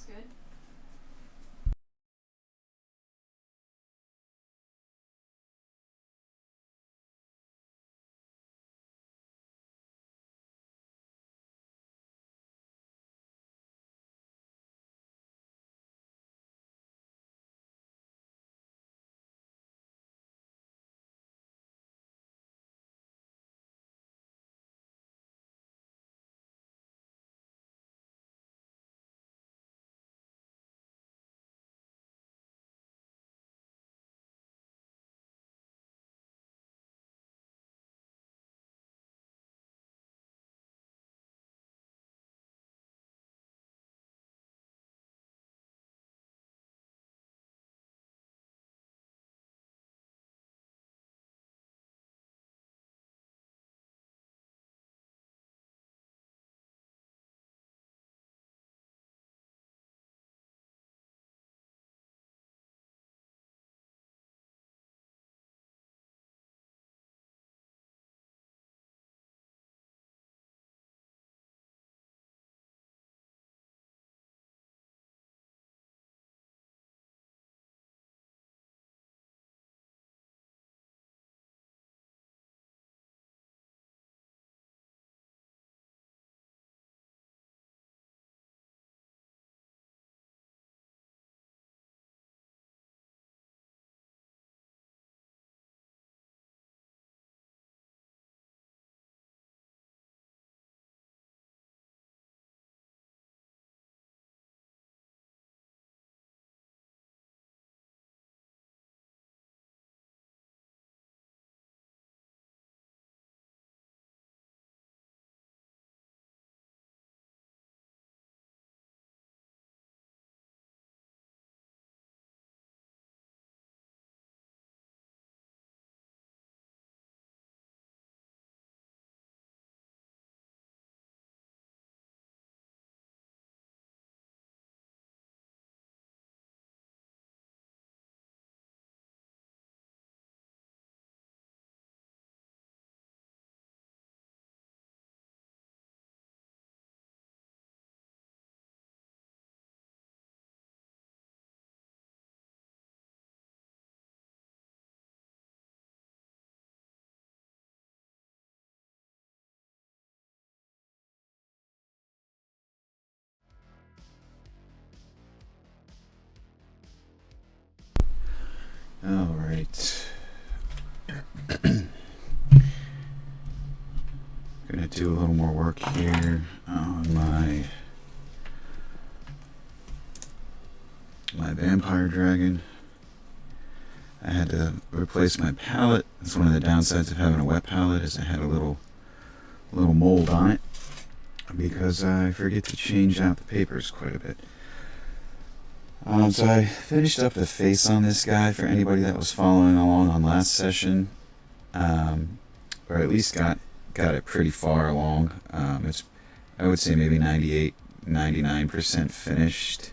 looks good. All right. Gonna do a little more work here on my vampire dragon. I had to replace my palette. That's one of the downsides of having a wet palette, is I had a little mold on it because I forget to change out the papers quite a bit. So I finished up the face on this guy for anybody that was following along on last session, or at least got it pretty far along. It's, I would say, maybe 98, 99% finished.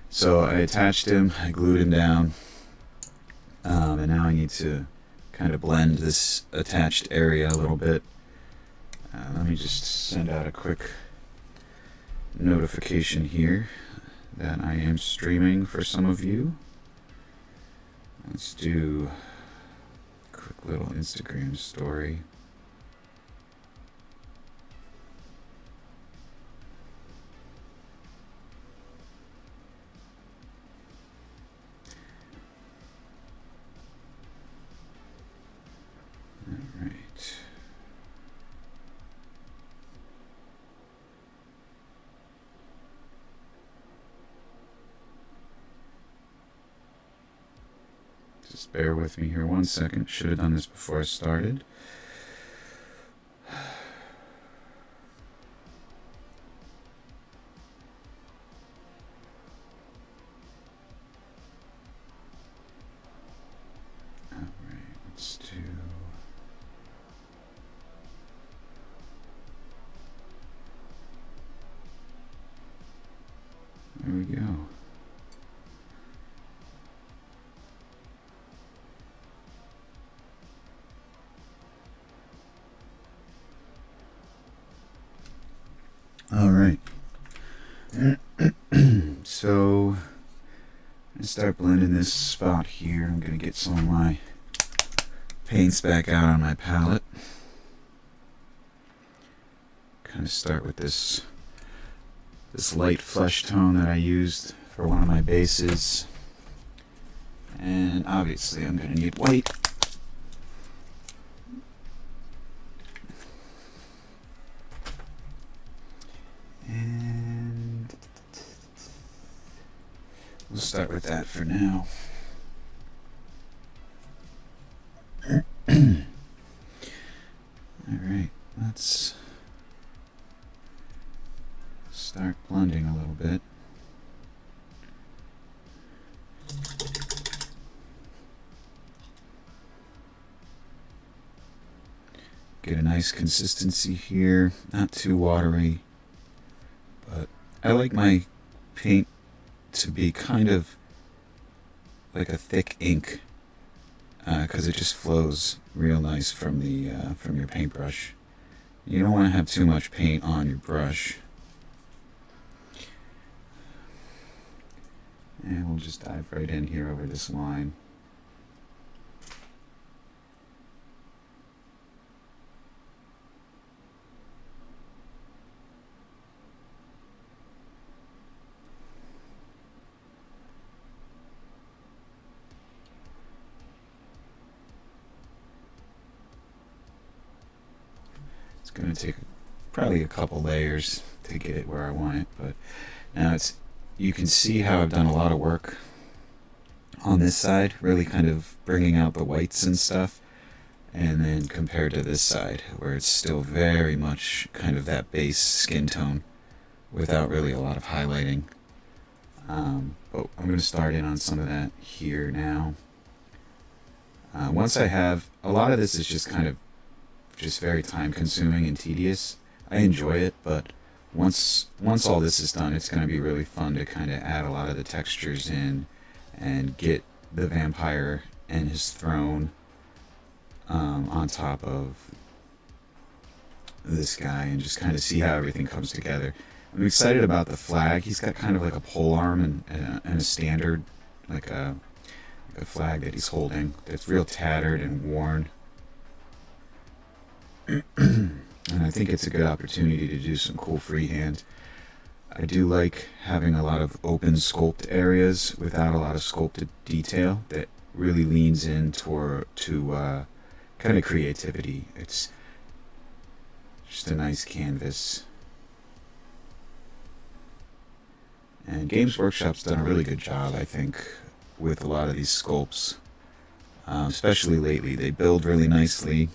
So I attached him, I glued him down, and now I need to kind of blend this attached area a little bit. Let me just send out a quick notification here that I am streaming for some of you. Let's do a quick little Instagram story. All right. Just bear with me here 1 second. Should have done this before I started. Alright, let's do... There we go. start blending this spot here. I'm going to get some of my paints back out on my palette. Kind of start with this light flesh tone that I used for one of my bases. And obviously I'm going to need white. And we'll start with that for now. Alright, let's start blending a little bit. Get a nice consistency here, not too watery, but I like my paint to be kind of like a thick ink, because it just flows real nice from your paintbrush. You don't want to have too much paint on your brush. And we'll just dive right in here over this line. It's going to take probably a couple layers to get it where I want it, but now you can see how I've done a lot of work on this side, really kind of bringing out the whites and stuff, and then compared to this side where it's still very much kind of that base skin tone without really a lot of highlighting. But I'm going to start in on some of that here now. Once I have, a lot of this is just kind of just very time consuming and tedious. I enjoy it, but once all this is done, it's going to be really fun to kind of add a lot of the textures in and get the vampire and his throne on top of this guy and just kind of see how everything comes together. I'm excited about the flag. He's got kind of like a pole arm and a standard, like a flag that he's holding that's real tattered and worn. And I think it's a good opportunity to do some cool freehand. I do like having a lot of open sculpt areas without a lot of sculpted detail that really leans in to kind of creativity. It's just a nice canvas. And Games Workshop's done a really good job, I think, with a lot of these sculpts. Especially lately. They build really nicely.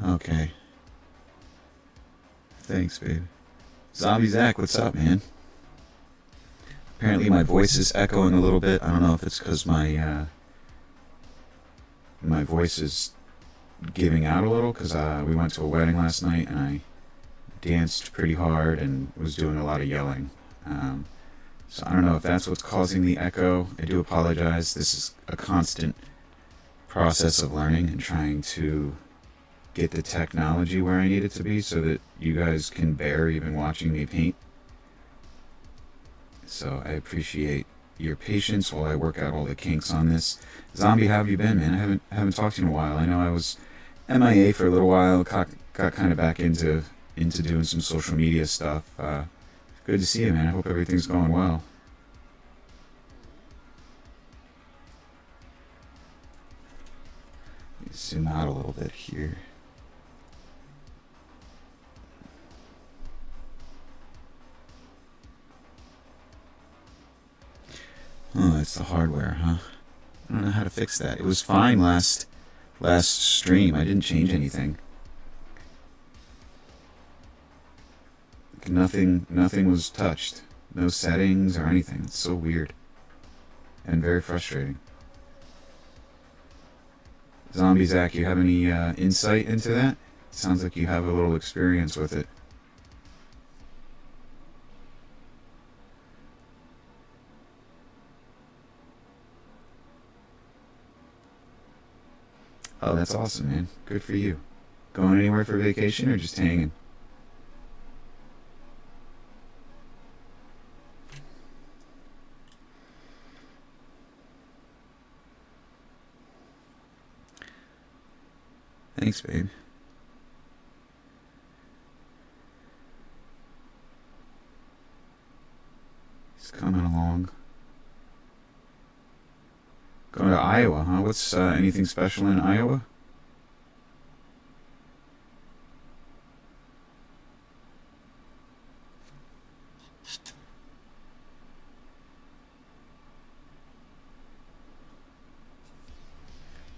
Okay. Thanks, babe. Zombie Zach, what's up, man? Apparently my voice is echoing a little bit. I don't know if it's because my voice is giving out a little, because we went to a wedding last night and I danced pretty hard and was doing a lot of yelling. So I don't know if that's what's causing the echo. I do apologize. This is a constant process of learning and trying to get the technology where I need it to be so that you guys can bear even watching me paint. So I appreciate your patience while I work out all the kinks on this. Zombie, how have you been, man? I haven't talked to you in a while. I know I was MIA for a little while, got kind of back into doing some social media stuff. Good to see you, man. I hope everything's going well. Let me zoom out a little bit here. Oh, that's the hardware, huh? I don't know how to fix that. It was fine last stream. I didn't change anything. Nothing was touched. No settings or anything. It's so weird. And very frustrating. Zombie Zach, you have any insight into that? Sounds like you have a little experience with it. Oh, that's awesome, man. Good for you. Going anywhere for vacation or just hanging? Thanks, babe. He's coming along. Going to Iowa, huh? What's anything special in Iowa?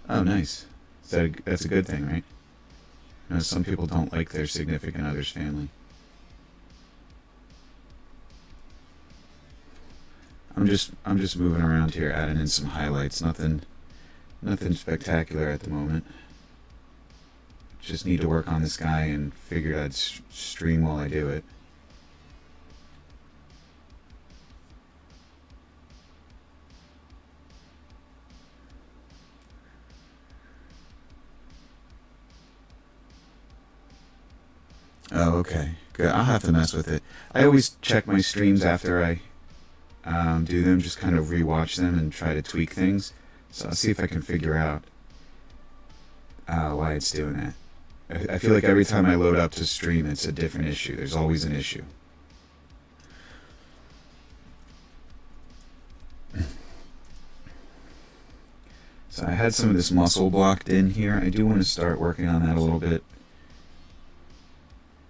Oh, nice. That's a good thing, right? You know, some people don't like their significant other's family. I'm just moving around here, adding in some highlights. Nothing spectacular at the moment. Just need to work on this guy and figured I'd stream while I do it. Oh, okay. Good. I'll have to mess with it. I always check my streams after I do them, just kind of rewatch them and try to tweak things. So I'll see if I can figure out why it's doing that. I feel like every time I load up to stream, it's a different issue. There's always an issue. So I had some of this muscle blocked in here. I do want to start working on that a little bit.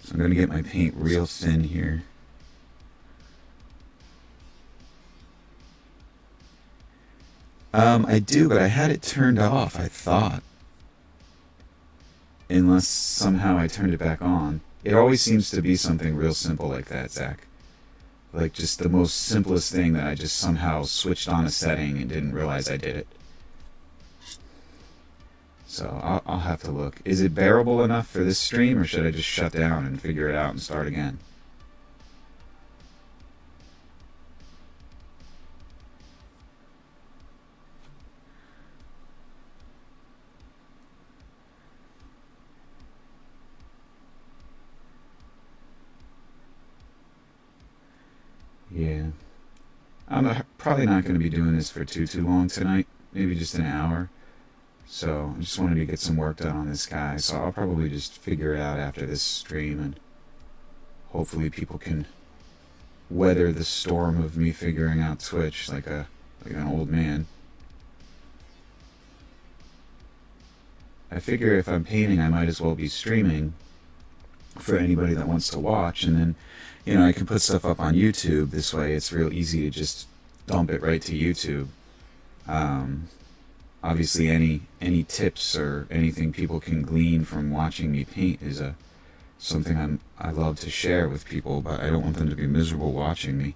So I'm going to get my paint real thin here. I do, but I had it turned off, I thought. Unless somehow I turned it back on. It always seems to be something real simple like that, Zach. Like just the most simplest thing that I just somehow switched on a setting and didn't realize I did it. So I'll have to look. Is it bearable enough for this stream, or should I just shut down and figure it out and start again? Yeah. I'm probably not going to be doing this for too long tonight. Maybe just an hour. So I just wanted to get some work done on this guy. So I'll probably just figure it out after this stream, and hopefully people can weather the storm of me figuring out Twitch like an old man. I figure if I'm painting, I might as well be streaming for anybody that wants to watch, and then, you know, I can put stuff up on YouTube. This way it's real easy to just dump it right to YouTube. Obviously any tips or anything people can glean from watching me paint is something I love to share with people, but I don't want them to be miserable watching me.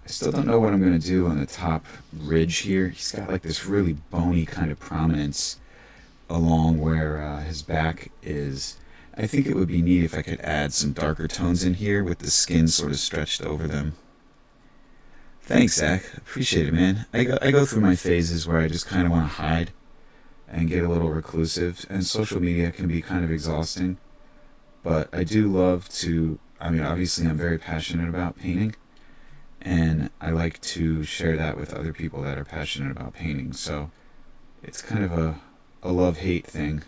I still don't know what I'm going to do on the top ridge here. He's got like this really bony kind of prominence along where his back is. I think it would be neat if I could add some darker tones in here with the skin sort of stretched over them. Thanks, Zach. Appreciate it, man. I go through my phases where I just kind of want to hide and get a little reclusive, and social media can be kind of exhausting. But I do love to, I mean, obviously I'm very passionate about painting, and I like to share that with other people that are passionate about painting. So it's kind of a love-hate thing.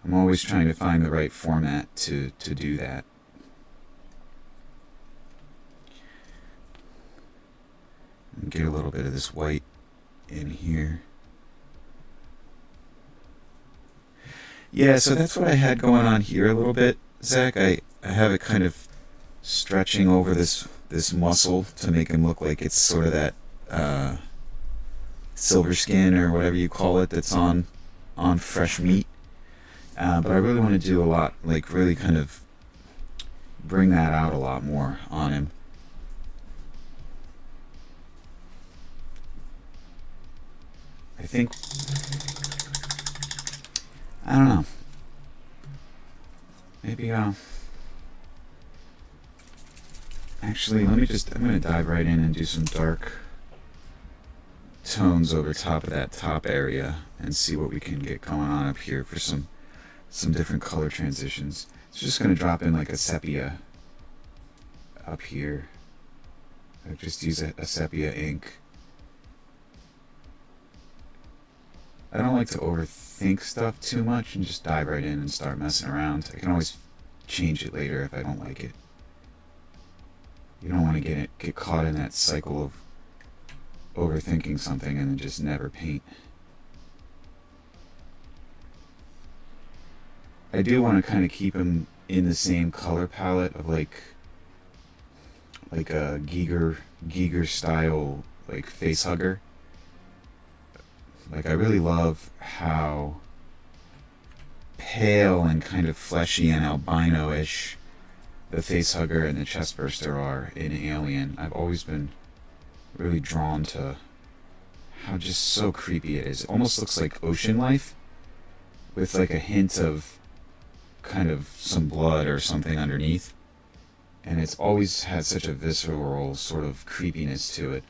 I'm always trying to find the right format to do that. And get a little bit of this white in here. Yeah, so that's what I had going on here a little bit, Zach. I have it kind of stretching over this muscle to make him look like it's sort of that silver skin or whatever you call it that's on fresh meat. But I really want to do a lot, like really kind of bring that out a lot more on him. I think, I don't know, maybe actually I'm going to dive right in and do some dark tones over top of that top area and see what we can get going on up here for some different color transitions. It's just going to drop in like a sepia up here. I just use a sepia ink. I don't like to overthink stuff too much and just dive right in and start messing around. I can always change it later if I don't like it. You don't want to get caught in that cycle of overthinking something and then just never paint. I do want to kind of keep him in the same color palette of like a Giger style like face hugger. Like I really love how pale and kind of fleshy and albino-ish the face hugger and the chest burster are in Alien. I've always been really drawn to how just so creepy it is. It almost looks like ocean life with like a hint of kind of some blood or something underneath. And it's always had such a visceral sort of creepiness to it.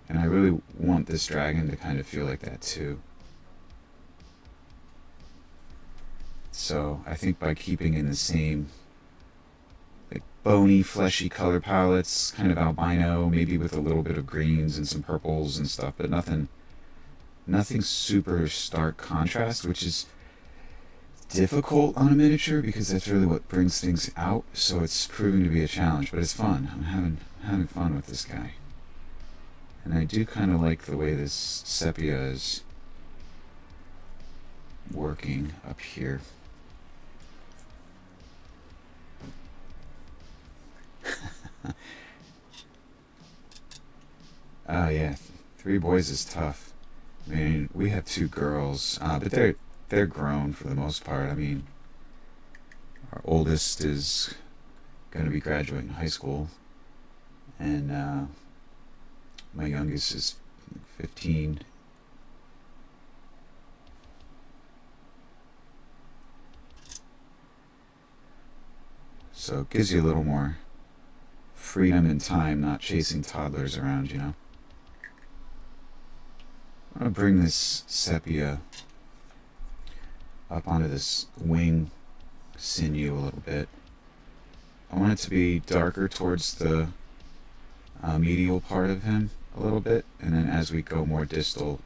And I really want this dragon to kind of feel like that too. So I think by keeping in the same like bony, fleshy color palettes, kind of albino, maybe with a little bit of greens and some purples and stuff, but nothing super stark contrast, which is difficult on a miniature because that's really what brings things out. So it's proving to be a challenge, but it's fun. I'm having fun with this guy. And I do kind of like the way this sepia is working up here. Oh yeah, 3 boys is tough. I mean, we have 2 girls, but they're grown for the most part. I mean, our oldest is going to be graduating high school, and my youngest is 15. So it gives you a little more freedom and time, not chasing toddlers around, you know. I'm going to bring this sepia up onto this wing sinew a little bit. I want it to be darker towards the medial part of him a little bit, and then as we go more distal,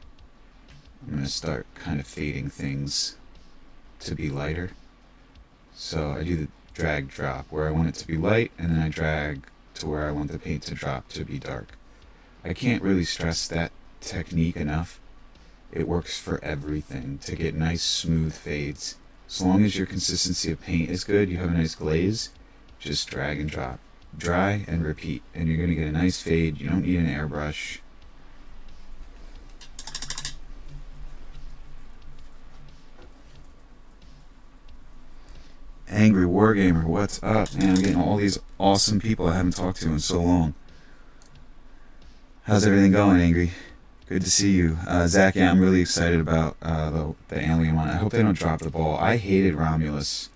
I'm going to start kind of fading things to be lighter. So I do the drag drop where I want it to be light, and then I drag to where I want the paint to drop to be dark. I can't really stress that technique enough. It works for everything to get nice smooth fades. As long as your consistency of paint is good, you have a nice glaze, just drag and drop. Dry and repeat, and you're going to get a nice fade. You don't need an airbrush. Angry Wargamer, what's up, man? I'm getting all these awesome people I haven't talked to in so long. How's everything going, Angry? Good to see you. Zach, yeah, I'm really excited about the Alien one. I hope they don't drop the ball. I hated Romulus.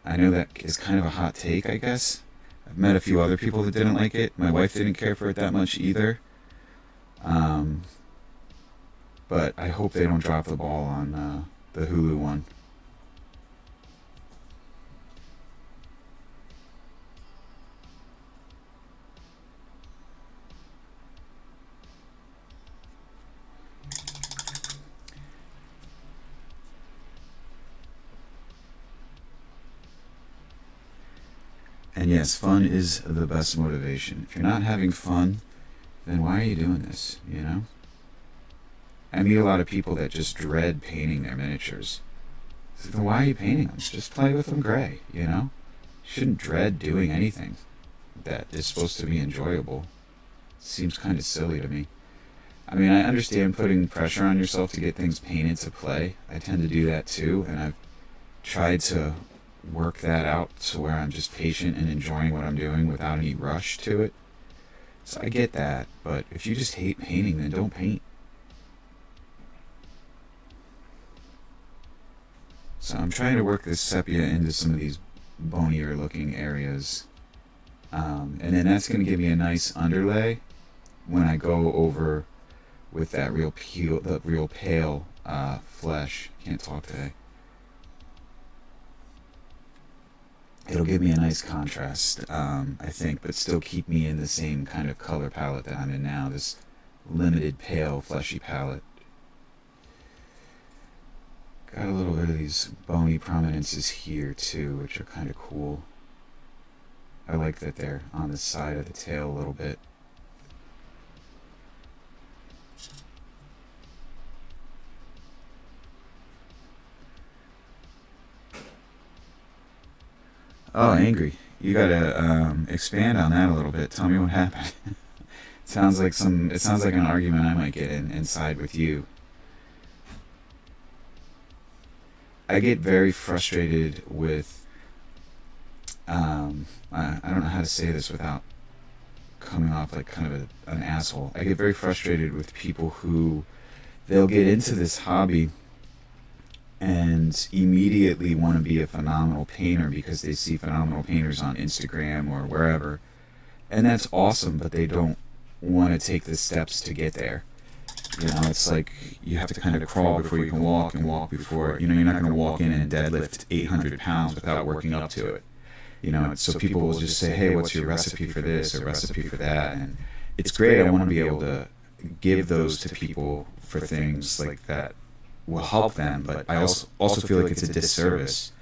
I know that is kind of a hot take, I guess. I've met a few other people that didn't like it. My wife didn't care for it that much either. But I hope they don't drop the ball on the Hulu one. And yes, fun is the best motivation. If you're not having fun, then why are you doing this, you know? I meet a lot of people that just dread painting their miniatures. So then why are you painting them? Just play with them gray, you know? You shouldn't dread doing anything that is supposed to be enjoyable. It seems kind of silly to me. I mean, I understand putting pressure on yourself to get things painted to play. I tend to do that too, and I've tried to work that out to where I'm just patient and enjoying what I'm doing without any rush to it. So I get that, but if you just hate painting, then don't paint. So I'm trying to work this sepia into some of these bonier looking areas. And then that's going to give me a nice underlay when I go over with that real pale flesh. Can't talk today. It'll it'll give me a nice contrast, I think, but still keep me in the same kind of color palette that I'm in now, this limited pale fleshy palette. Got a little bit of these bony prominences here too, which are kind of cool. I like that they're on the side of the tail a little bit. Oh, angry. You gotta expand on that a little bit. Tell me what happened. It sounds like an argument I might get inside with you. I get very frustrated with I don't know how to say this without coming off like kind of an asshole. I get very frustrated with people who they'll get into this hobby and immediately want to be a phenomenal painter because they see phenomenal painters on Instagram or wherever. And that's awesome, but they don't want to take the steps to get there. You know, it's like you have to kind of crawl before you can walk, and walk before, you know, you're not going to walk in and deadlift 800 pounds without working up to it. You know, so people will just say, hey, what's your recipe for this or recipe for that? And it's great. I want to be able to give those to people for things like that will help them, but I also feel like it's a disservice,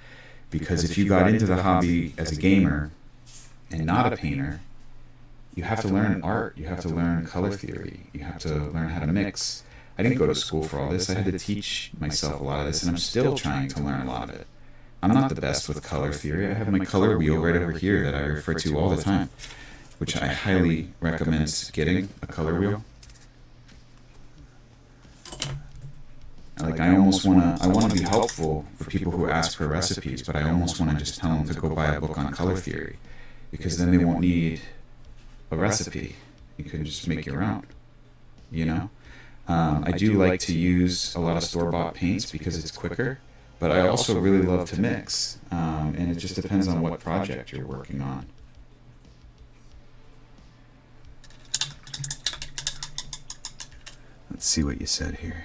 because if you got into the hobby as a gamer and not a painter, you have to learn art, you have to learn color theory, you have to learn how to mix. I didn't go to school for all this. I had to teach myself a lot of this, and I'm still trying to learn a lot of it. I'm not the best with color theory. I have my color wheel right over here that I refer to all the time, which I highly recommend getting a color wheel. Like, I want to be helpful for people who ask for recipes, but I almost want to just tell them to go buy a book on color theory, because then they won't need a recipe. You can just make your own, you know? I do like to use a lot of store-bought paints because it's quicker, but I also really love to mix, and it just depends on what project you're working on. Let's see what you said here.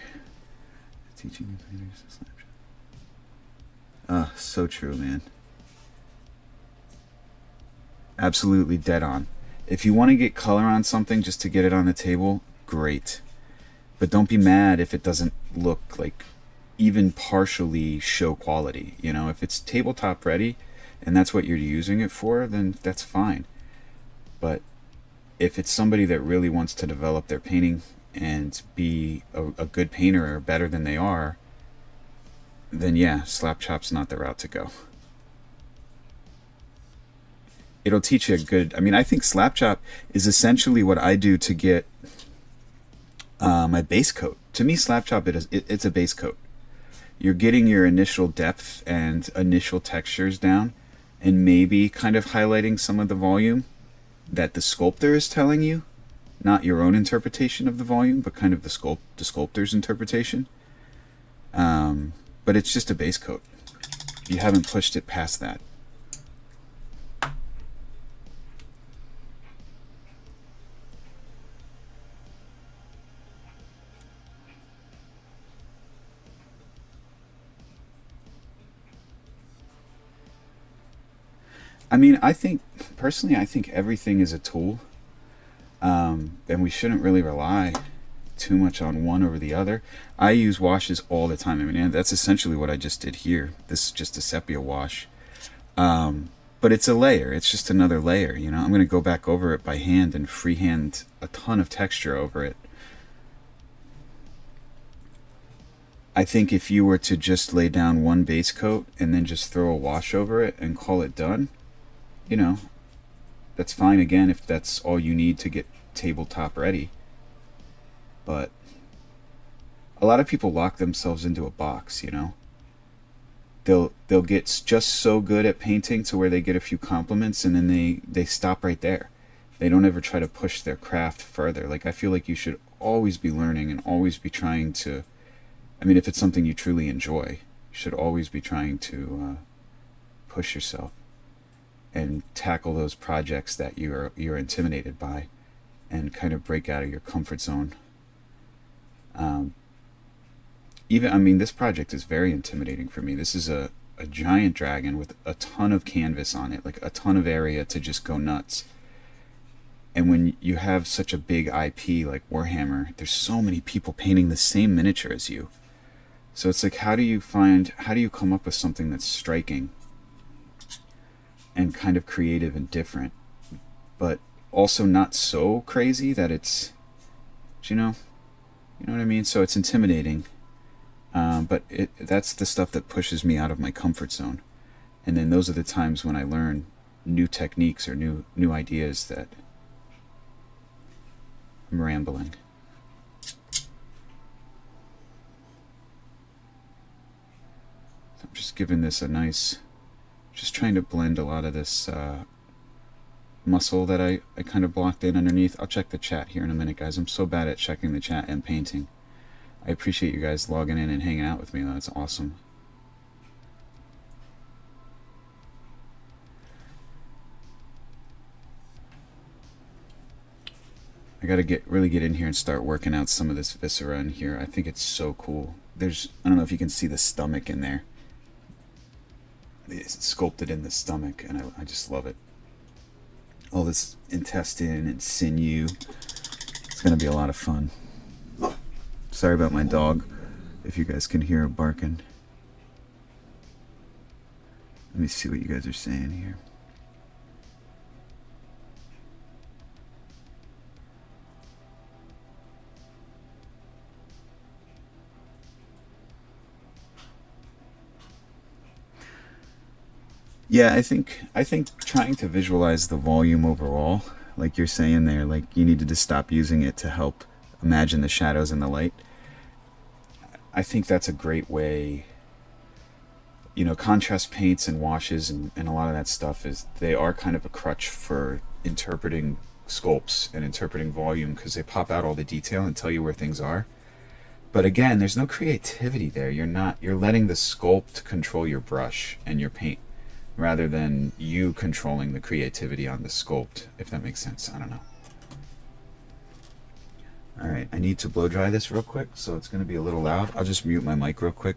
Teaching painters a snapshot. Ah, so true, man. Absolutely dead on. If you want to get color on something just to get it on the table, great. But don't be mad if it doesn't look like even partially show quality. You know, if it's tabletop ready and that's what you're using it for, then that's fine. But if it's somebody that really wants to develop their painting and be a good painter or better than they are, then yeah, slap chop's not the route to go. It'll teach you a good, I mean, I think slap chop is essentially what I do to get my base coat. To me, slap chop, it's a base coat. You're getting your initial depth and initial textures down, and maybe kind of highlighting some of the volume that the sculptor is telling you. Not your own interpretation of the volume, but kind of the sculptor's interpretation. But it's just a base coat. You haven't pushed it past that. I mean, personally, I think everything is a tool. And we shouldn't really rely too much on one over the other. I use washes all the time. I mean, that's essentially what I just did here. This is just a sepia wash. But it's a layer. It's just another layer, you know. I'm going to go back over it by hand and freehand a ton of texture over it. I think if you were to just lay down one base coat and then just throw a wash over it and call it done, you know, that's fine again if that's all you need to get tabletop ready. But a lot of people lock themselves into a box, you know. They'll get just so good at painting to where they get a few compliments and then they stop right there. They don't ever try to push their craft further. Like, I feel like you should always be learning and always be trying to, I mean, if it's something you truly enjoy, you should always be trying to push yourself and tackle those projects that you're intimidated by, and kind of break out of your comfort zone. I mean, this project is very intimidating for me. This is a giant dragon with a ton of canvas on it, like a ton of area to just go nuts. And when you have such a big IP like Warhammer, there's so many people painting the same miniature as you. So it's like, how do you come up with something that's striking and kind of creative and different, but also not so crazy that it's, you know what I mean? So it's intimidating. But that's the stuff that pushes me out of my comfort zone. And then those are the times when I learn new techniques or new ideas that I'm rambling. I'm just giving this a nice, just trying to blend a lot of this muscle that I kind of blocked in underneath. I'll check the chat here in a minute, guys. I'm so bad at checking the chat and painting. I appreciate you guys logging in and hanging out with me, though. It's awesome. I gotta really get in here and start working out some of this viscera in here. I think it's so cool. I don't know if you can see the stomach in there. It's sculpted in the stomach, and I just love it. All this intestine and sinew. It's gonna be a lot of fun. Sorry about my dog, if you guys can hear her barking. Let me see what you guys are saying here. Yeah, I think trying to visualize the volume overall, like you're saying there, like you needed to stop using it to help imagine the shadows and the light. I think that's a great way. Contrast paints and washes and a lot of that stuff they are kind of a crutch for interpreting sculpts and interpreting volume, because they pop out all the detail and tell you where things are. But again, there's no creativity there. You're letting the sculpt control your brush and your paint, rather than you controlling the creativity on the sculpt, if that makes sense. I don't know. Alright, I need to blow dry this real quick, so it's going to be a little loud. I'll just mute my mic real quick.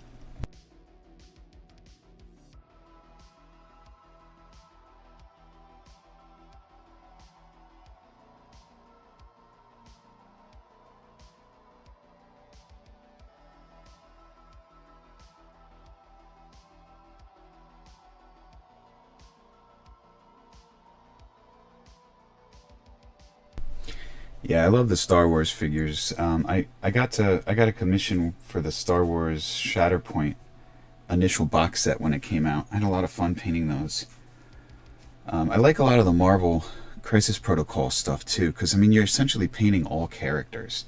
Yeah, I love the Star Wars figures. I got a commission for the Star Wars Shatterpoint initial box set when it came out. I had a lot of fun painting those. I like a lot of the Marvel Crisis Protocol stuff too, because I mean you're essentially painting all characters,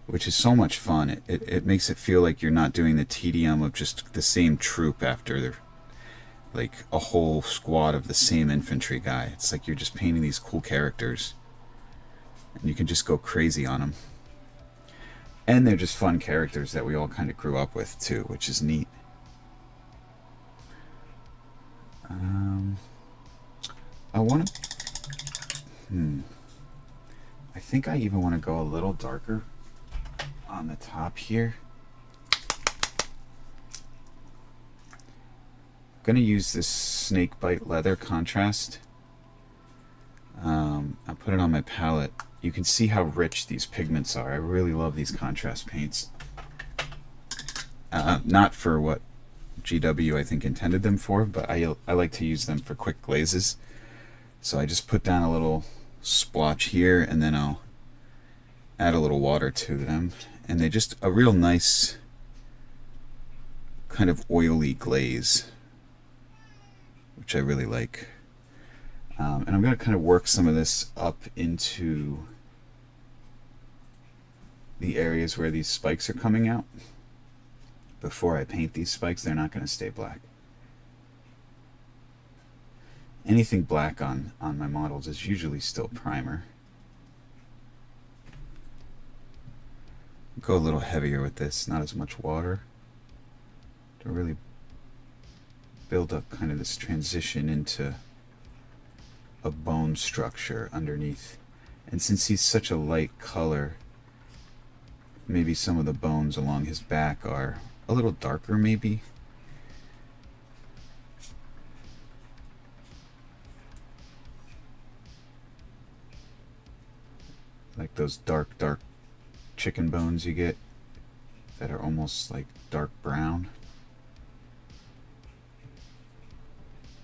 which is so much fun. It makes it feel like you're not doing the tedium of just the same troop after like a whole squad of the same infantry guy. It's like you're just painting these cool characters, and you can just go crazy on them. And they're just fun characters that we all kind of grew up with too, which is neat. I want to... I think I even want to go a little darker on the top here. I'm going to use this snakebite leather contrast. I put it on my palette. You can see how rich these pigments are. I really love these contrast paints. Not for what GW I think intended them for, but I like to use them for quick glazes. So I just put down a little splotch here, and then I'll add a little water to them, and they just a real nice kind of oily glaze, which I really like. And I'm going to kind of work some of this up into the areas where these spikes are coming out. Before I paint these spikes, they're not going to stay black. Anything black on my models is usually still primer. Go a little heavier with this, not as much water, to really build up kind of this transition into a bone structure underneath. And since he's such a light color, maybe some of the bones along his back are a little darker maybe. like those dark chicken bones you get that are almost like dark brown.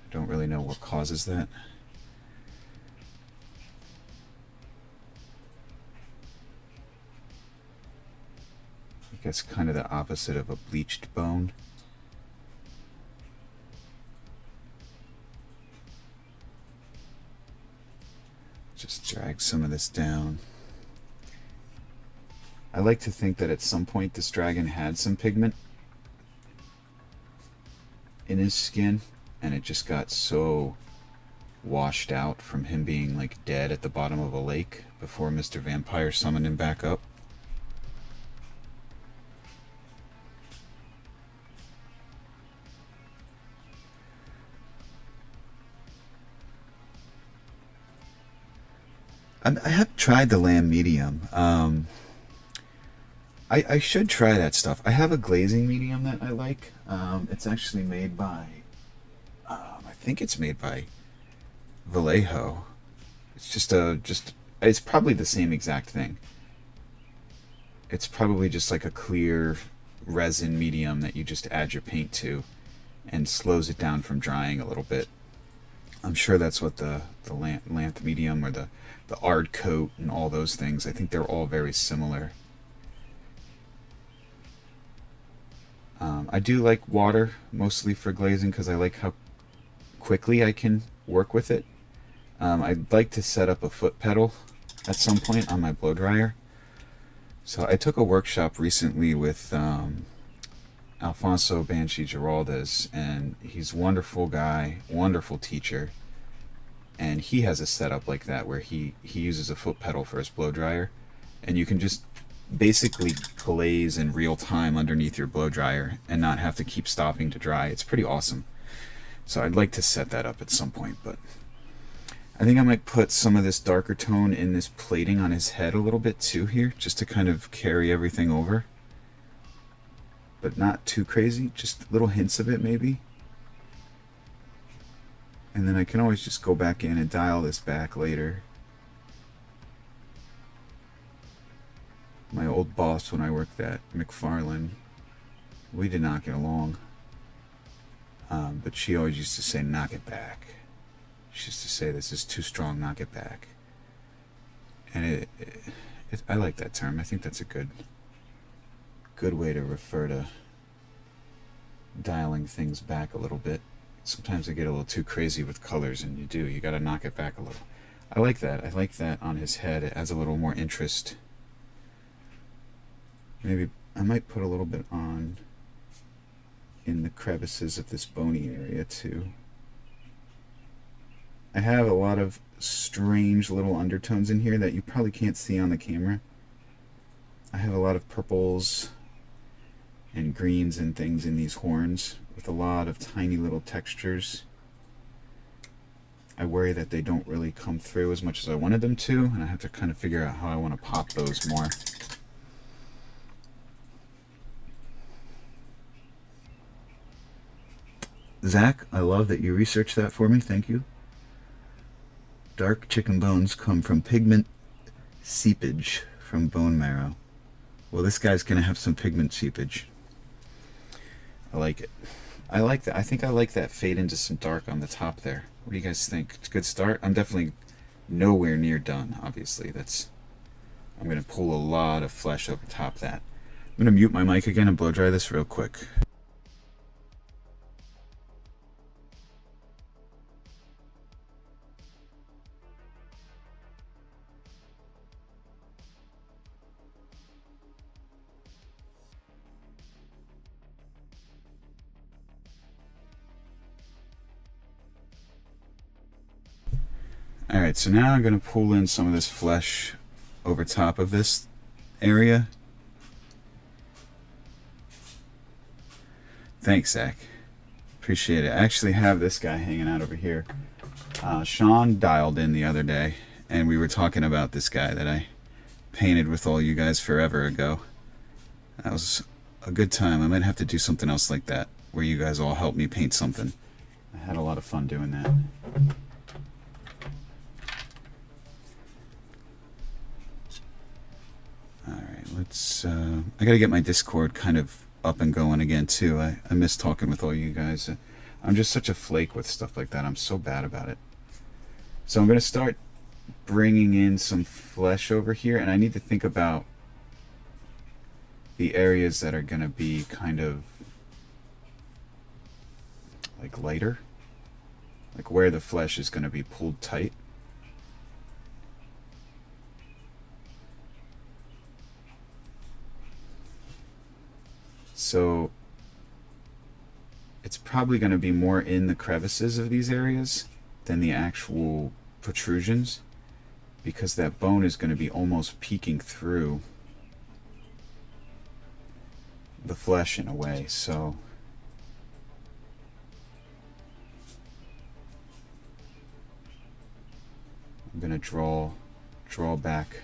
I don't really know what causes that. I guess kind of the opposite of a bleached bone. Just drag some of this down. I like to think that at some point this dragon had some pigment in his skin, and it just got so washed out from him being like dead at the bottom of a lake before Mr. Vampire summoned him back up. I have tried the lamb medium. I should try that stuff. I have a glazing medium that I like. It's actually made by, I think it's made by Vallejo. It's it's probably the same exact thing. It's probably just like a clear resin medium that you just add your paint to and slows it down from drying a little bit. I'm sure that's what the Lanth medium or the Ard coat and all those things, I think they're all very similar. I do like water mostly for glazing because I like how quickly I can work with it. I'd like to set up a foot pedal at some point on my blow dryer. So I took a workshop recently with Alfonso Banshee Giraldes, and he's a wonderful guy, wonderful teacher. And he has a setup like that where he uses a foot pedal for his blow dryer, and you can just basically glaze in real time underneath your blow dryer and not have to keep stopping to dry. It's pretty awesome. So I'd like to set that up at some point, but I think I might put some of this darker tone in this plating on his head a little bit too here, just to kind of carry everything over. But not too crazy, just little hints of it maybe. And then I can always just go back in and dial this back later. My old boss when I worked at McFarlane, we did not get along. But she always used to say, knock it back. She used to say, this is too strong, knock it back. And I like that term. I think that's a good way to refer to dialing things back a little bit. Sometimes I get a little too crazy with colors, and you gotta knock it back a little. I like that. I like that on his head. It adds a little more interest. Maybe I might put a little bit on in the crevices of this bony area too. I have a lot of strange little undertones in here that you probably can't see on the camera. I have a lot of purples and greens and things in these horns with a lot of tiny little textures. I worry that they don't really come through as much as I wanted them to, and I have to kind of figure out how I want to pop those more. Zach, I love that you researched that for me. Thank you. Dark chicken bones come from pigment seepage from bone marrow. Well, this guy's going to have some pigment seepage. I like it. I like that. I think I like that fade into some dark on the top there. What do you guys think? It's a good start. I'm definitely nowhere near done, obviously. I'm going to pull a lot of flesh over top that. I'm going to mute my mic again and blow dry this real quick. Alright, so now I'm going to pull in some of this flesh over top of this area. Thanks, Zach. Appreciate it. I actually have this guy hanging out over here. Sean dialed in the other day, and we were talking about this guy that I painted with all you guys forever ago. That was a good time. I might have to do something else like that, where you guys all help me paint something. I had a lot of fun doing that. I gotta get my Discord kind of up and going again too. I miss talking with all you guys. I'm just such a flake with stuff like that. I'm so bad about it. So I'm gonna start bringing in some flesh over here, and I need to think about the areas that are gonna be kind of like lighter, like where the flesh is gonna be pulled tight. So it's probably going to be more in the crevices of these areas than the actual protrusions, because that bone is going to be almost peeking through the flesh in a way. So I'm going to draw back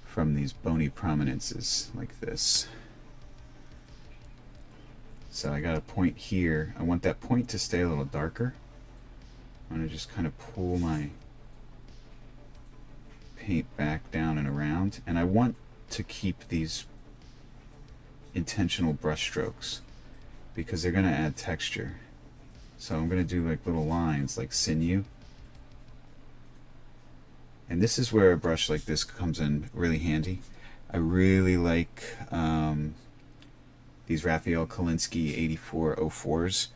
from these bony prominences like this. So I got a point here. I want that point to stay a little darker. I'm going to just kind of pull my paint back down and around. And I want to keep these intentional brush strokes because they're going to add texture. So I'm going to do like little lines like sinew. And this is where a brush like this comes in really handy. I really like these Raphael Kolinsky 8404s.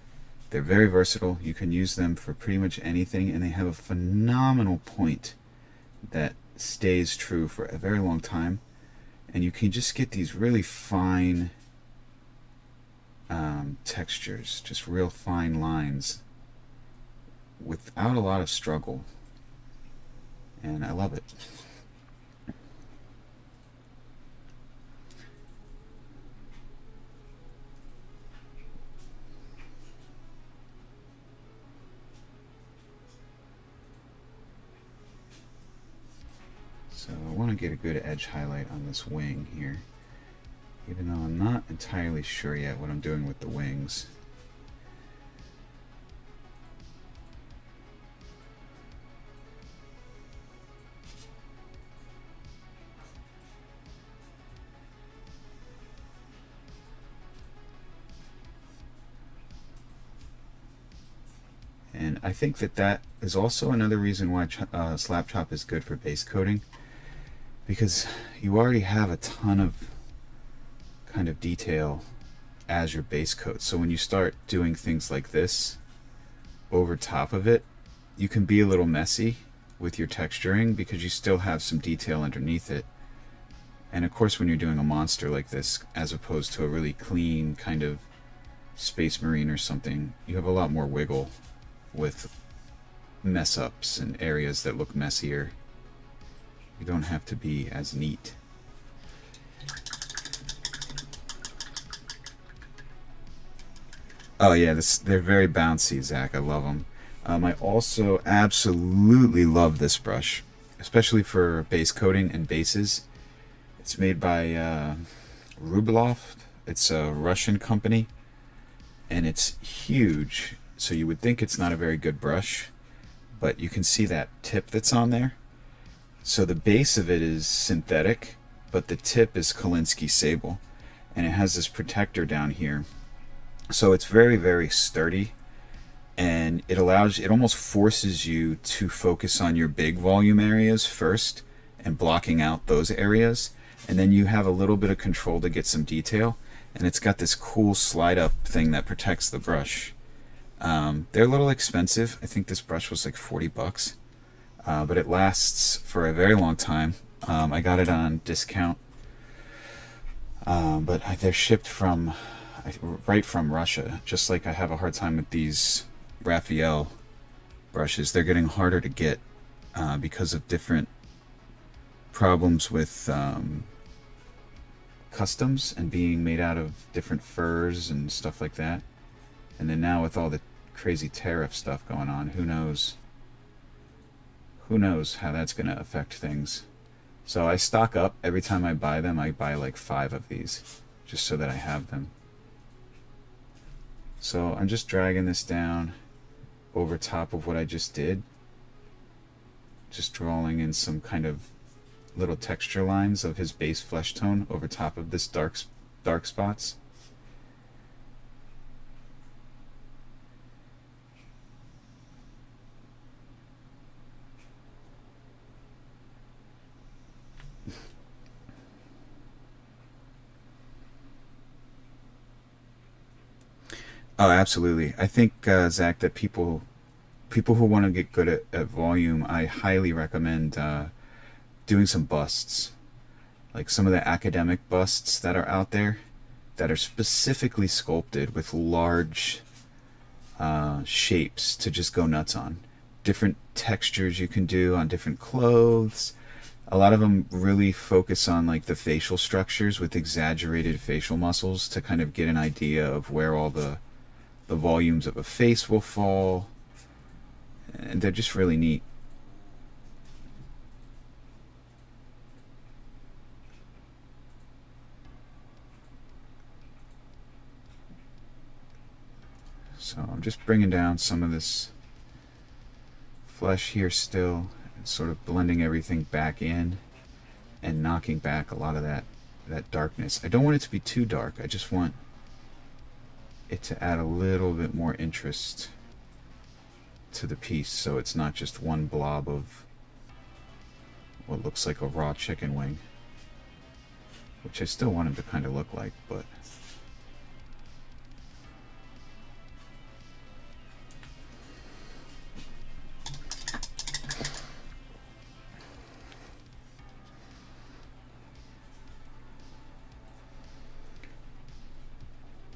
They're very versatile. You can use them for pretty much anything, and they have a phenomenal point that stays true for a very long time. And you can just get these really fine textures, just real fine lines without a lot of struggle. And I love it. So I want to get a good edge highlight on this wing here, even though I'm not entirely sure yet what I'm doing with the wings. And I think that is also another reason why Slap Chop is good for base coating, because you already have a ton of kind of detail as your base coat. So when you start doing things like this over top of it, you can be a little messy with your texturing because you still have some detail underneath it. And of course when you're doing a monster like this, as opposed to a really clean kind of Space Marine or something, you have a lot more wiggle with mess ups and areas that look messier. You don't have to be as neat. Oh yeah, they're very bouncy, Zach. I love them. I also absolutely love this brush, especially for base coating and bases. It's made by Rubloff. It's a Russian company, and it's huge. So you would think it's not a very good brush, but you can see that tip that's on there. So the base of it is synthetic, but the tip is Kolinsky sable, and it has this protector down here. So it's very, very sturdy, and it almost forces you to focus on your big volume areas first and blocking out those areas, and then you have a little bit of control to get some detail. And it's got this cool slide up thing that protects the brush. They're a little expensive. I think this brush was like 40 bucks, but it lasts for a very long time. I got it on discount, but they're shipped right from Russia. Just like I have a hard time with these Raphael brushes. They're getting harder to get because of different problems with customs and being made out of different furs and stuff like that. And then now with all the crazy tariff stuff going on, who knows how that's going to affect things. So I stock up. Every time I buy them, I buy like 5 of these just so that I have them. So I'm just dragging this down over top of what I just did, just drawing in some kind of little texture lines of his base flesh tone over top of this dark spots. Oh, absolutely. I think, Zach, that people who want to get good at volume, I highly recommend doing some busts, like some of the academic busts that are out there that are specifically sculpted with large shapes to just go nuts on. Different textures you can do on different clothes. A lot of them really focus on like the facial structures with exaggerated facial muscles to kind of get an idea of where all the volumes of a face will fall. And they're just really neat. So I'm just bringing down some of this flesh here still, and sort of blending everything back in and knocking back a lot of that darkness. I don't want it to be too dark. I just want it to add a little bit more interest to the piece, so it's not just one blob of what looks like a raw chicken wing, which I still want him to kind of look like, but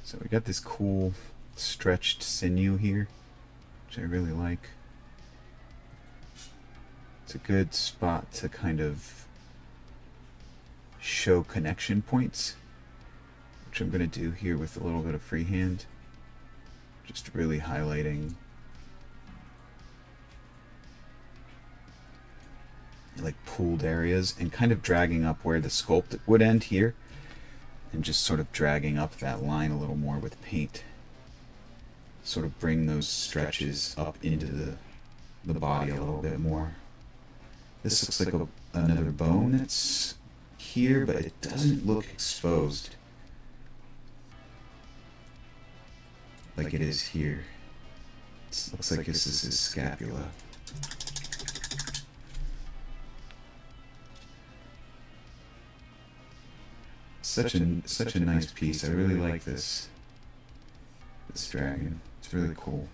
so we got this cool stretched sinew here, which I really like. It's a good spot to kind of show connection points, which I'm going to do here with a little bit of freehand, just really highlighting like pooled areas and kind of dragging up where the sculpt would end here, and just sort of dragging up that line a little more with paint. Sort of bring those stretches up into the body a little bit more. This looks like another bone that's here, but it doesn't look exposed like it is here. It looks like this is his scapula. Such a nice piece. I really like this dragon. It's really cool.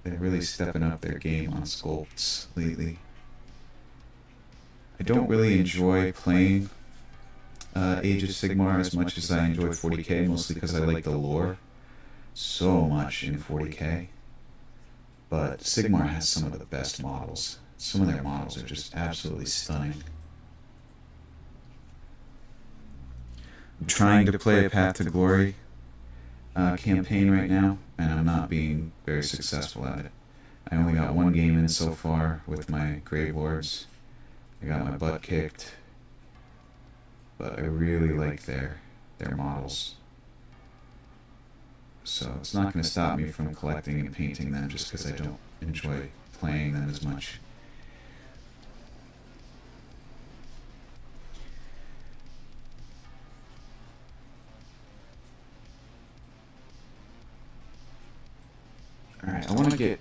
They're really stepping up their game on sculpts lately. I don't really enjoy playing Age of Sigmar as much as I enjoy 40k, mostly because I like the lore so much in 40k. But Sigmar has some of the best models. Some of their models are just absolutely stunning. I'm trying to play a Path to Glory campaign right now, and I'm not being very successful at it. I only got one game in so far with my Grave Lords. I got my butt kicked, but I really like their models. So it's not going to stop me from collecting and painting them just because I don't enjoy playing them as much. Alright, I want to get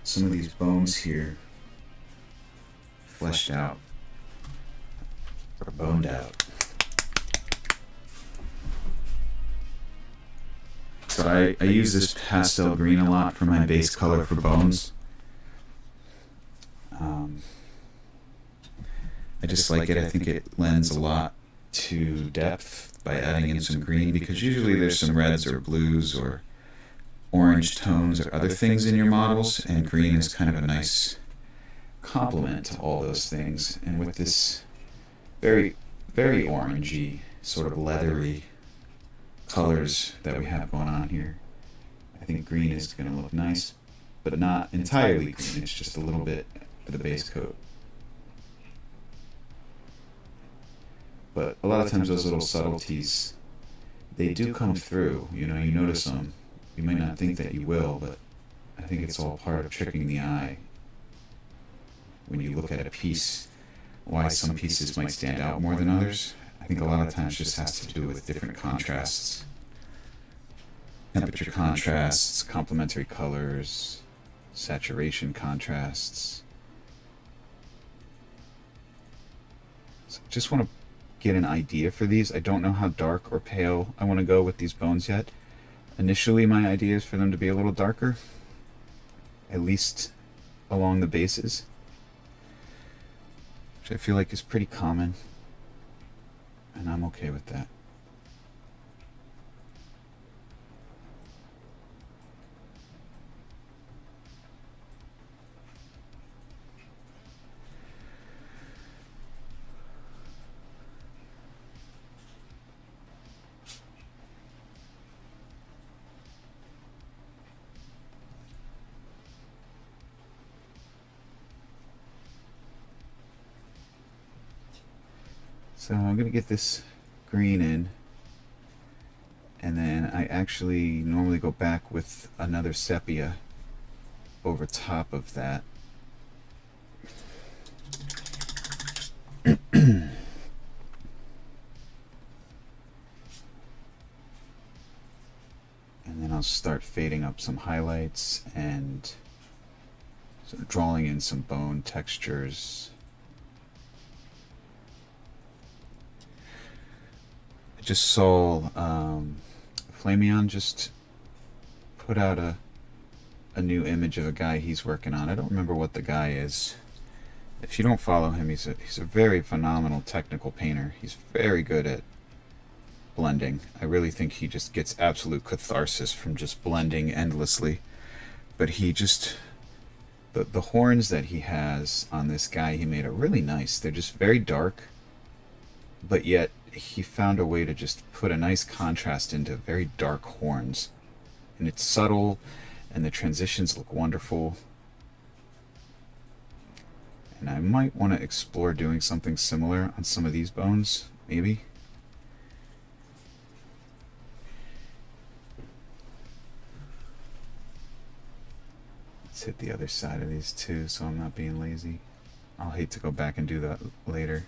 some of these bones here fleshed out, or boned out. So I use this pastel green a lot for my base color for bones. I just like it. I think it lends a lot to depth by adding in some green, because usually there's some reds or blues or orange tones or other things in your models, and green is kind of a nice complement to all those things. And with this very, very orangey, sort of leathery colors that we have going on here, I think green is going to look nice, but not entirely green. It's just a little bit for the base coat. But a lot of times those little subtleties, they do come through. You know, you notice them. You might not think that you will, but I think it's all part of tricking the eye. When you look at a piece, why some pieces might stand out more than others, I think a lot of times just has to do with different contrasts. Temperature contrasts, complementary colors, saturation contrasts. So just want to get an idea for these. I don't know how dark or pale I want to go with these bones yet. Initially, my idea is for them to be a little darker, at least along the bases, which I feel like is pretty common, and I'm okay with that. So I'm going to get this green in, and then I actually normally go back with another sepia over top of that. And then I'll start fading up some highlights and sort of drawing in some bone textures. I just saw Flameon just put out a new image of a guy he's working on. I don't remember what the guy is. If you don't follow him, he's a very phenomenal technical painter. He's very good at blending. I really think he just gets absolute catharsis from just blending endlessly. But he just, the horns that he has on this guy he made are really nice. They're just very dark, but yet he found a way to just put a nice contrast into very dark horns. And it's subtle, and the transitions look wonderful. And I might want to explore doing something similar on some of these bones, maybe. Let's hit the other side of these too, so I'm not being lazy. I'll hate to go back and do that later.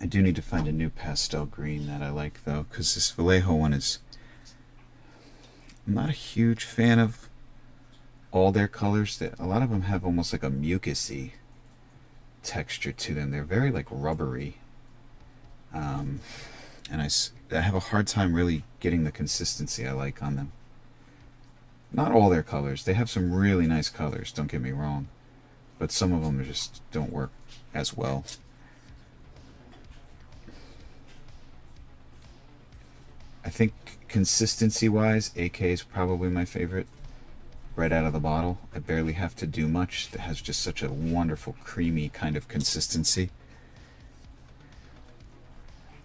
I do need to find a new pastel green that I like though, because this Vallejo one is... I'm not a huge fan of all their colors. A lot of them have almost like a mucusy texture to them. They're very like rubbery. And I have a hard time really getting the consistency I like on them. Not all their colors. They have some really nice colors, don't get me wrong. But some of them just don't work as well. I think consistency-wise, AK is probably my favorite right out of the bottle. I barely have to do much. That has just such a wonderful, creamy kind of consistency.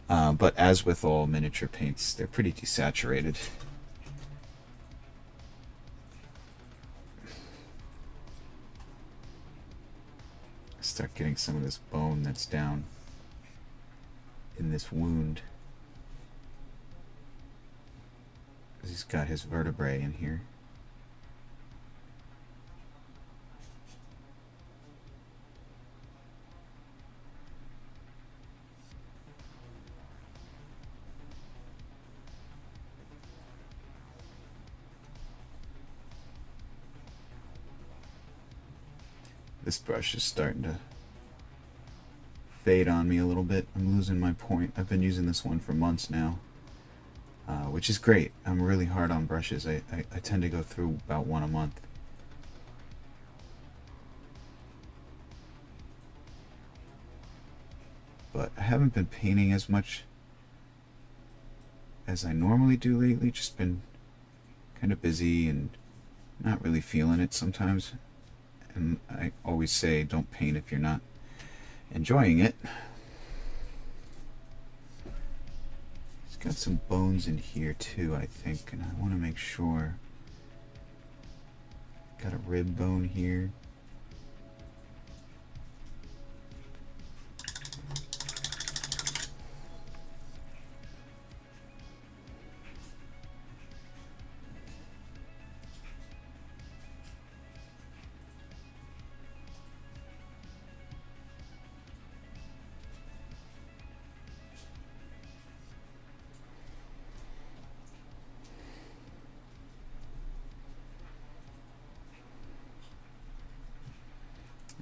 But as with all miniature paints, they're pretty desaturated. Start getting some of this bone that's down in this wound. He's got his vertebrae in here. This brush is starting to fade on me a little bit. I'm losing my point. I've been using this one for months now, which is great. I'm really hard on brushes. I tend to go through about one a month. But I haven't been painting as much as I normally do lately. Just been kind of busy and not really feeling it sometimes. And I always say don't paint if you're not enjoying it. It's got some bones in here too, I think, and I want to make sure. Got a rib bone here.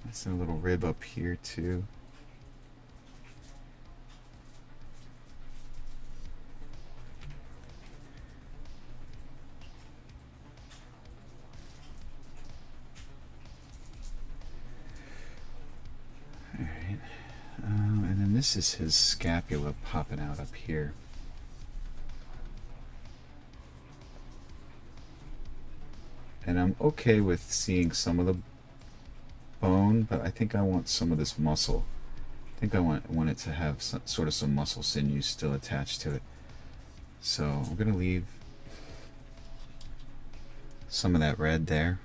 There's a little rib up here too. Alright, and then this is his scapula popping out up here. And I'm okay with seeing some of the bone, but I think I want some of this muscle. I think I want it to have sort of some muscle sinew still attached to it. So I'm going to leave some of that red there.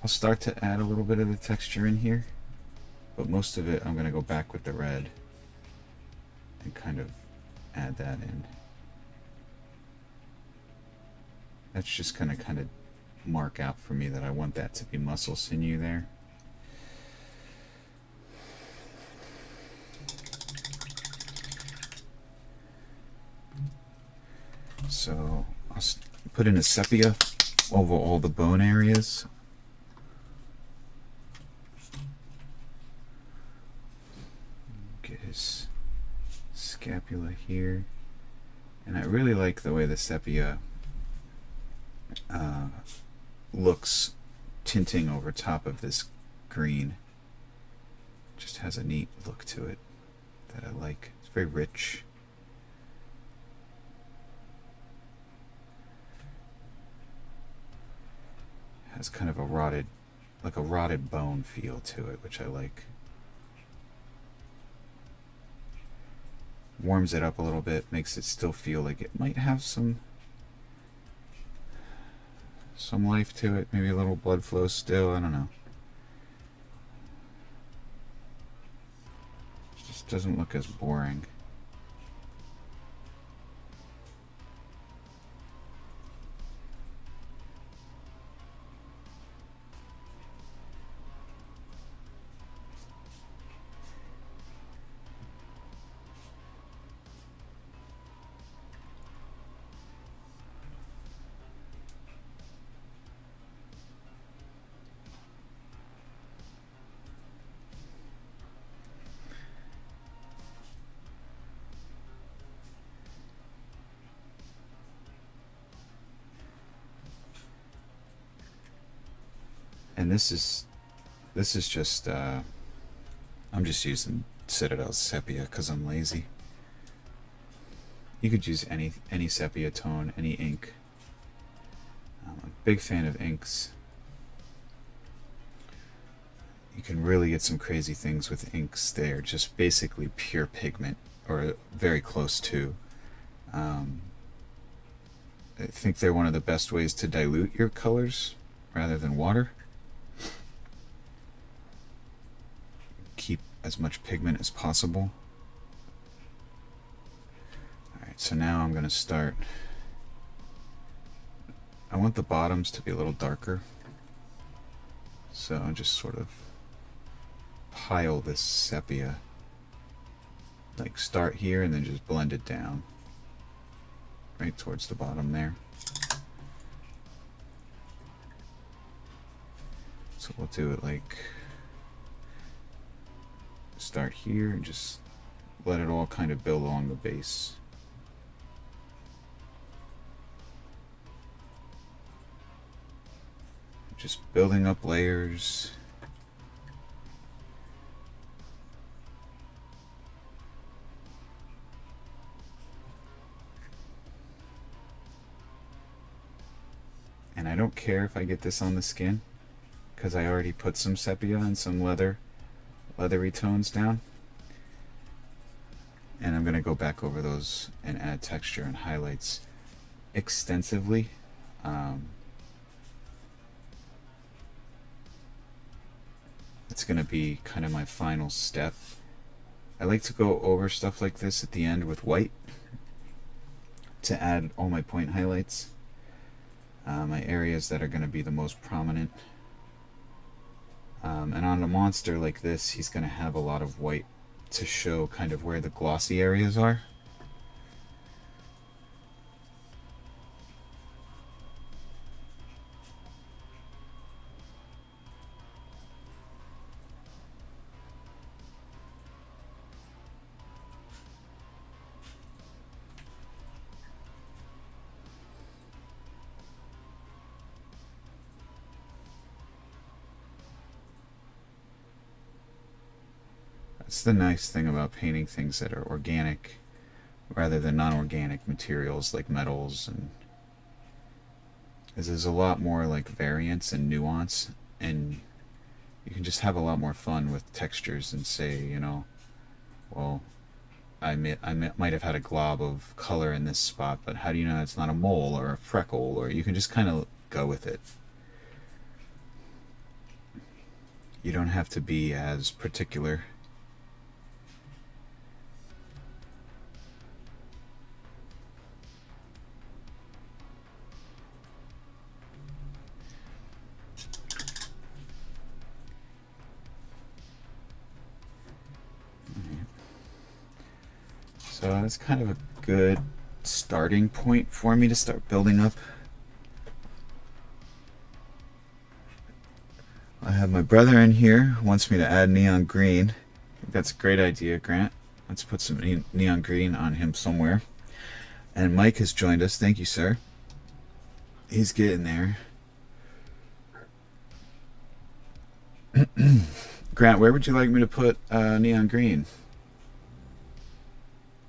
I'll start to add a little bit of the texture in here, but most of it I'm going to go back with the red and kind of add that in. That's just going to kind of mark out for me that I want that to be muscle sinew there. So I'll put in a sepia over all the bone areas. Get his scapula here. And I really like the way the sepia looks tinting over top of this green. Just has a neat look to it that I like. It's very rich. Has kind of a rotted, like a rotted bone feel to it, which I like. Warms it up a little bit, makes it still feel like it might have some life to it, maybe a little blood flow still, I don't know. It just doesn't look as boring. And this is just I'm just using Citadel sepia because I'm lazy. You could use any sepia tone, any ink. I'm a big fan of inks. You can really get some crazy things with inks. They're just basically pure pigment, or very close to. I think they're one of the best ways to dilute your colors rather than water. Keep as much pigment as possible. Alright, so now I'm going to start. I want the bottoms to be a little darker. So I'll just sort of pile this sepia. Like start here and then just blend it down. Right towards the bottom there. So we'll do it like start here and just let it all kind of build along the base. Just building up layers. And I don't care if I get this on the skin, because I already put some sepia and some leathery tones down. And I'm going to go back over those and add texture and highlights extensively. It's going to be kind of my final step. I like to go over stuff like this at the end with white to add all my point highlights, my areas that are going to be the most prominent. And on a monster like this, he's going to have a lot of white to show kind of where the glossy areas are. That's the nice thing about painting things that are organic rather than non-organic materials like metals, and there's a lot more like variance and nuance, and you can just have a lot more fun with textures and say, you know, well, I might have had a glob of color in this spot, but how do you know it's not a mole or a freckle? Or you can just kind of go with it. You don't have to be as particular. So that's kind of a good starting point for me to start building up. I have my brother in here who wants me to add neon green. I think that's a great idea, Grant. Let's put some neon green on him somewhere. And Mike has joined us. Thank you, sir. He's getting there. Grant, where would you like me to put neon green?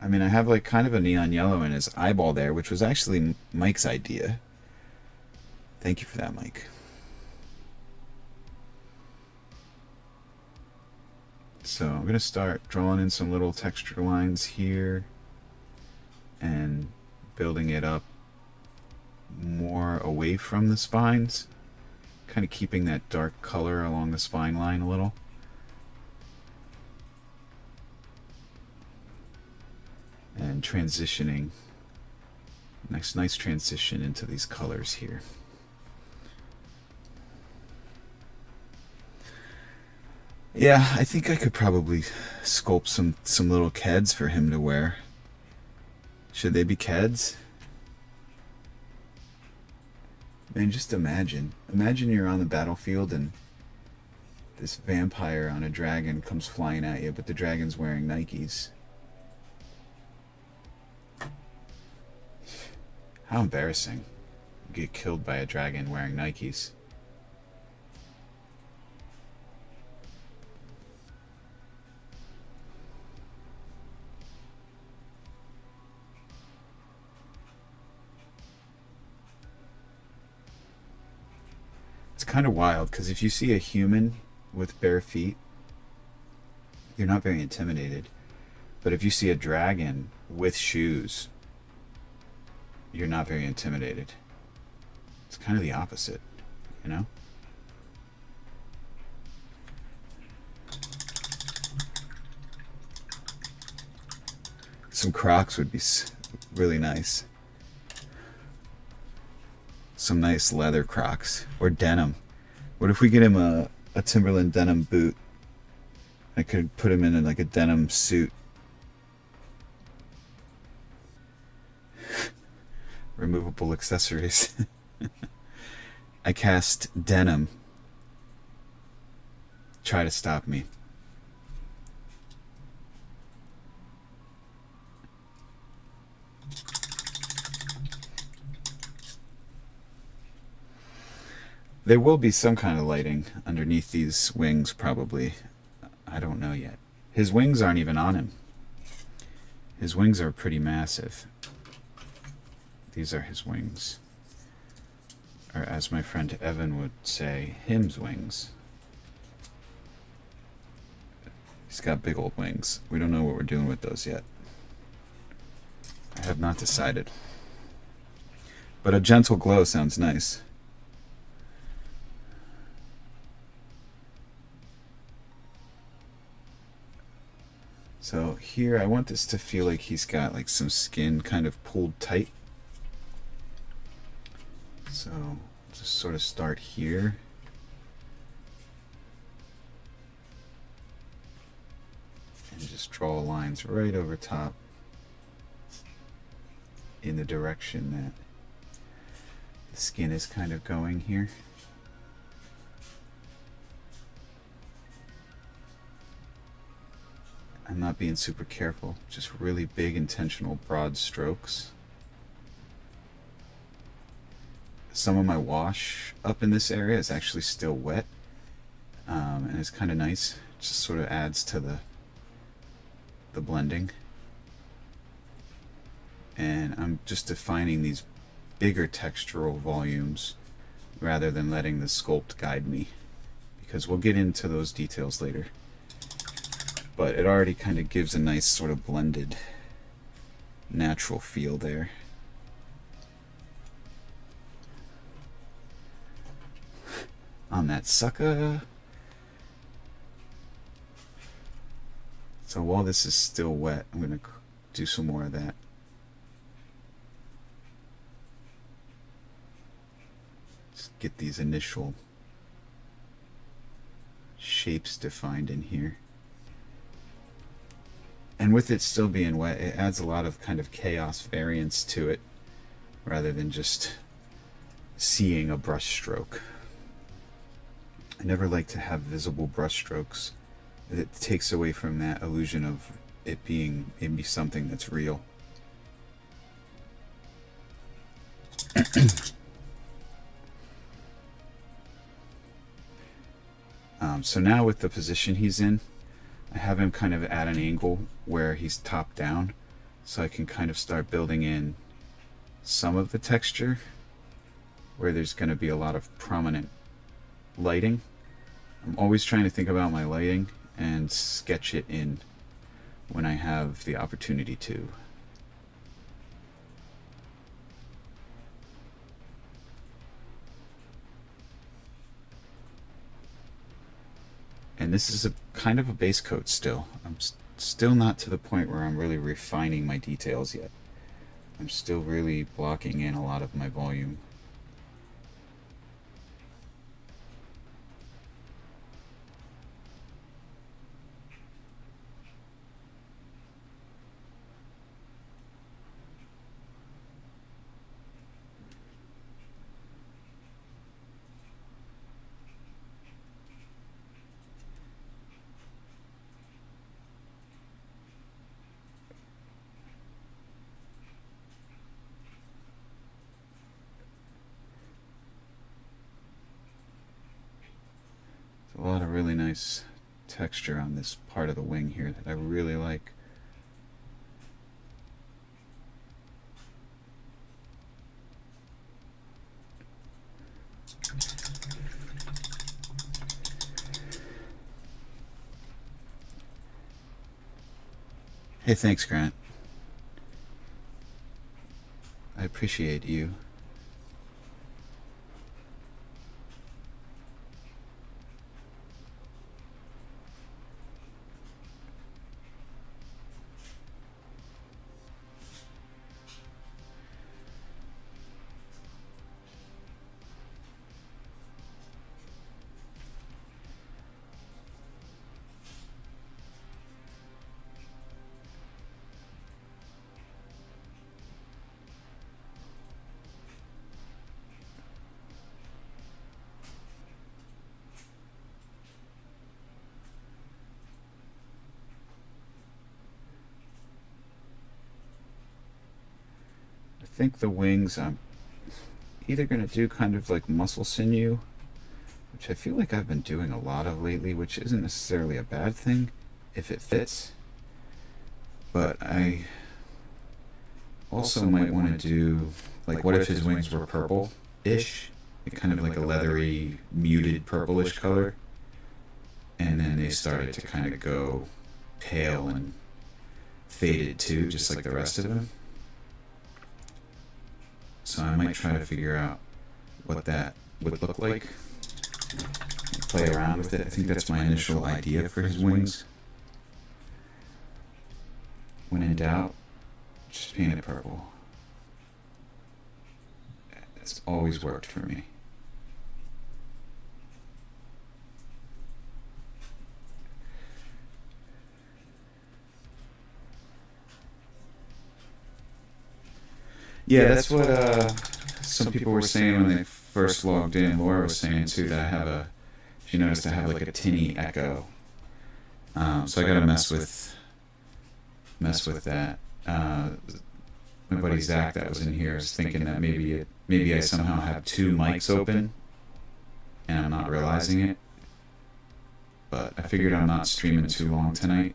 I mean, I have like kind of a neon yellow in his eyeball there, which was actually Mike's idea. Thank you for that, Mike. So I'm going to start drawing in some little texture lines here and building it up more away from the spines, kind of keeping that dark color along the spine line a little. And transitioning, nice transition into these colors here. Yeah, I think I could probably sculpt some little keds for him to wear. Should they be keds? Man, just imagine you're on the battlefield and this vampire on a dragon comes flying at you, but the dragon's wearing Nikes. How embarrassing. You get killed by a dragon wearing Nikes. It's kind of wild, because if you see a human with bare feet, you're not very intimidated. But if you see a dragon with shoes, you're not very intimidated. It's kind of the opposite, you know? Some Crocs would be really nice. Some nice leather Crocs or denim. What if we get him a Timberland denim boot? I could put him in like a denim suit. Removable accessories. I cast denim. Try to stop me. There will be some kind of lighting underneath these wings, probably. I don't know yet. His wings aren't even on him. His wings are pretty massive. These are his wings. Or as my friend Evan would say, him's wings. He's got big old wings. We don't know what we're doing with those yet. I have not decided. But a gentle glow sounds nice. So here I want this to feel like he's got like some skin kind of pulled tight. So just sort of start here. And just draw lines right over top in the direction that the skin is kind of going here. I'm not being super careful, just really big intentional broad strokes. Some of my wash up in this area is actually still wet, and it's kind of nice. It just sort of adds to the blending. And I'm just defining these bigger textural volumes rather than letting the sculpt guide me, because we'll get into those details later. But it already kind of gives a nice sort of blended natural feel there. On that sucker. So while this is still wet, I'm going to do some more of that. Just get these initial shapes defined in here. And with it still being wet, it adds a lot of kind of chaos variance to it, rather than just seeing a brush stroke. I never like to have visible brush strokes. It takes away from that illusion of it being maybe something that's real. So now with the position he's in, I have him kind of at an angle where he's top down, so I can kind of start building in some of the texture where there's going to be a lot of prominent lighting. I'm always trying to think about my lighting and sketch it in when I have the opportunity to. And this is a kind of a base coat still. I'm still not to the point where I'm really refining my details yet. I'm still really blocking in a lot of my volume. A lot of really nice texture on this part of the wing here that I really like. Hey, thanks, Grant. I appreciate you. I think the wings, I'm either going to do kind of like muscle sinew which I feel like I've been doing a lot of lately, which isn't necessarily a bad thing if it fits. But I also might want to do, like, what if his wings were purple-ish? Kind of like a leathery, muted purplish color. And then they started to kind of go pale and faded too, just like the rest of them. So I might try to figure out what that would look like. Play around with it. I think that's my initial idea for his wings. When in doubt, just paint it purple. That's always worked for me. Yeah, that's what some people were saying when they first logged in. Laura was saying too that she noticed I have like a tinny echo. So I gotta mess with that. My buddy Zach that was in here is thinking that maybe I somehow have two mics open and I'm not realizing it. But I figured I'm not streaming too long tonight.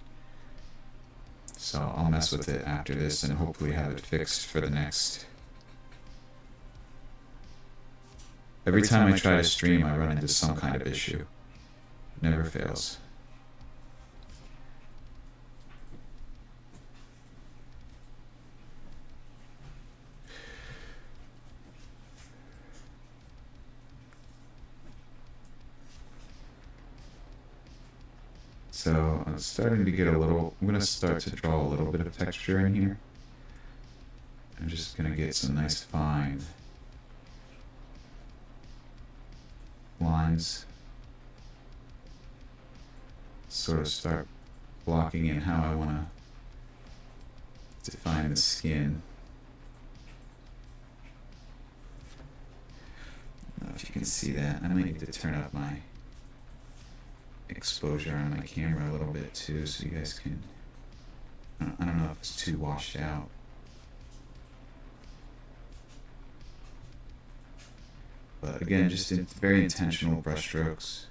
So I'll mess with it after this and hopefully have it fixed for the next. Every time I try to stream, I run into some kind of issue. Never fails. So I'm starting to get I'm going to start to draw a little bit of texture in here. I'm just going to get some nice fine lines. Sort of start blocking in how I want to define the skin. I don't know if you can see that. I might need to turn up my exposure on my camera a little bit too, so you guys can. I don't know if it's too washed out. But again, just very intentional brush strokes.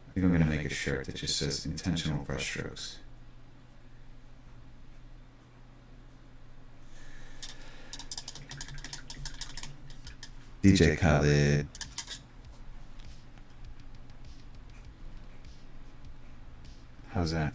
I think I'm going to make a shirt that just says intentional brush strokes. DJ Khaled. How's that?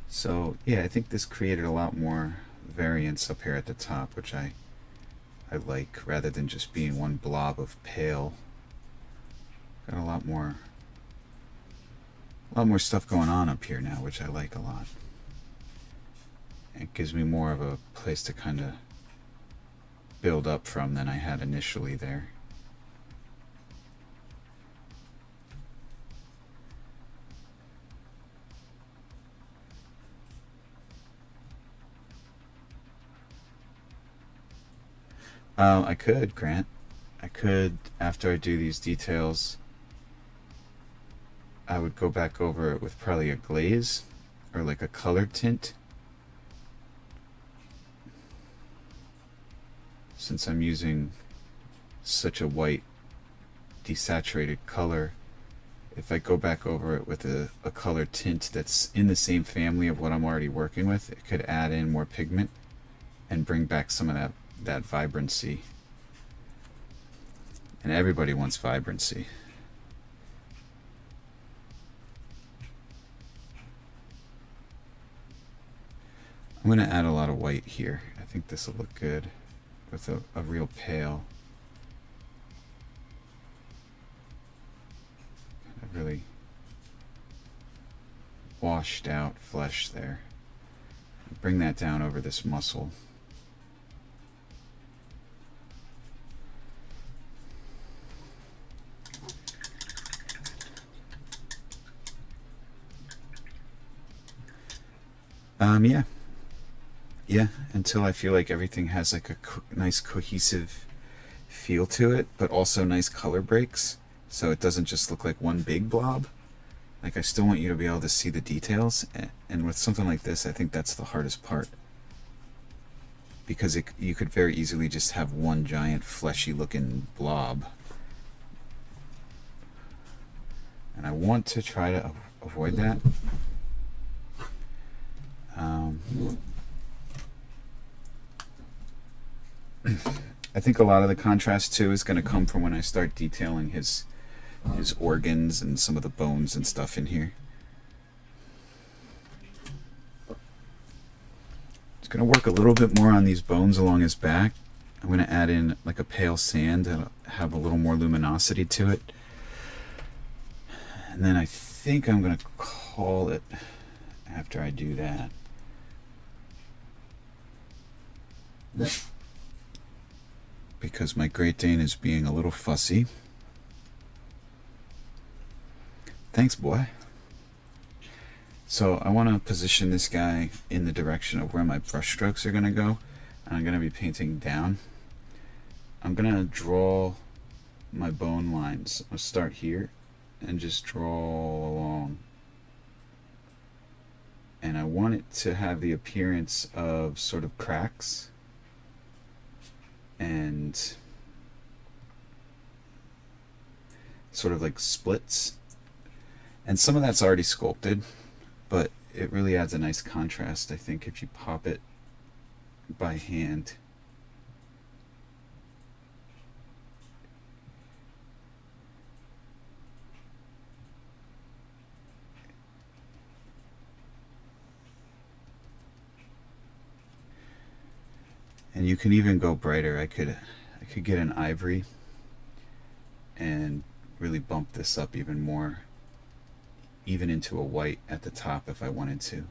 So yeah, I think this created a lot more variance up here at the top, which I like, rather than just being one blob of pale. Got a lot more stuff going on up here now, which I like a lot. It gives me more of a place to kind of build up from than I had initially there. I could, Grant. I could, after I do these details, I would go back over it with probably a glaze or like a color tint. Since I'm using such a white desaturated color, if I go back over it with a color tint that's in the same family of what I'm already working with, it could add in more pigment and bring back some of that vibrancy. And everybody wants vibrancy. I'm going to add a lot of white here. I think this will look good with a real pale. Kind of really washed out flesh there. Bring that down over this muscle. Yeah. Yeah, until I feel like everything has like a nice cohesive feel to it, but also nice color breaks, so it doesn't just look like one big blob. Like, I still want you to be able to see the details, and with something like this, I think that's the hardest part. Because you could very easily just have one giant fleshy looking blob. And I want to try to avoid that. I think a lot of the contrast too is going to come from when I start detailing his organs and some of the bones and stuff in here. It's going to work a little bit more on these bones along his back. I'm going to add in like a pale sand to have a little more luminosity to it. And then I think I'm going to call it after I do that. Because my Great Dane is being a little fussy. Thanks, boy. So I want to position this guy in the direction of where my brush strokes are going to go. And I'm going to be painting down. I'm going to draw my bone lines. I'll start here and just draw along. And I want it to have the appearance of sort of cracks and sort of like splits. And some of that's already sculpted, but it really adds a nice contrast, I think, if you pop it by hand. And you can even go brighter. I could get an ivory and really bump this up even more, even into a white at the top if I wanted to.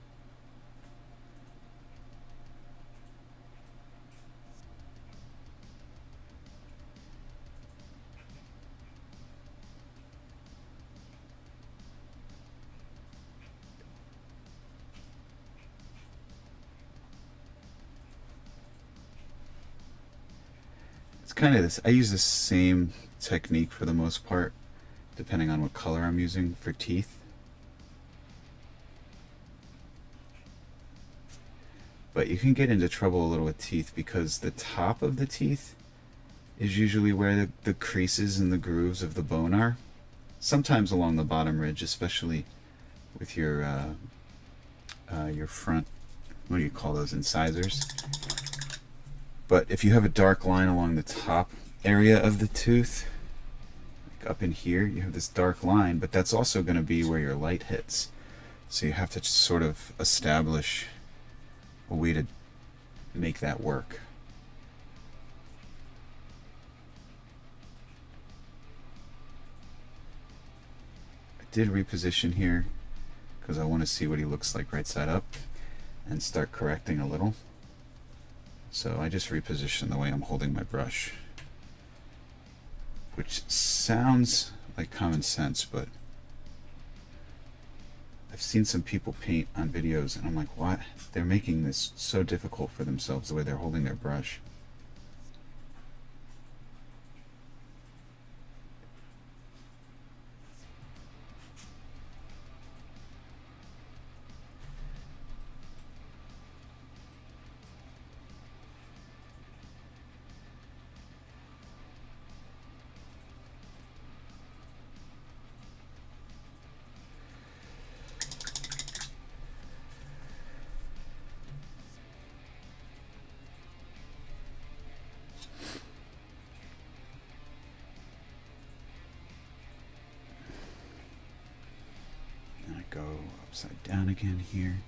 It's kind of this. I use the same technique for the most part, depending on what color I'm using for teeth. But you can get into trouble a little with teeth because the top of the teeth is usually where the creases and the grooves of the bone are. Sometimes along the bottom ridge, especially with your front, what do you call those, incisors? But if you have a dark line along the top area of the tooth, like up in here, you have this dark line, but that's also going to be where your light hits. So you have to sort of establish a way to make that work. I did reposition here because I want to see what he looks like right side up and start correcting a little. So I just reposition the way I'm holding my brush, which sounds like common sense, but I've seen some people paint on videos and I'm like, what? They're making this so difficult for themselves the way they're holding their brush. Go upside down again here,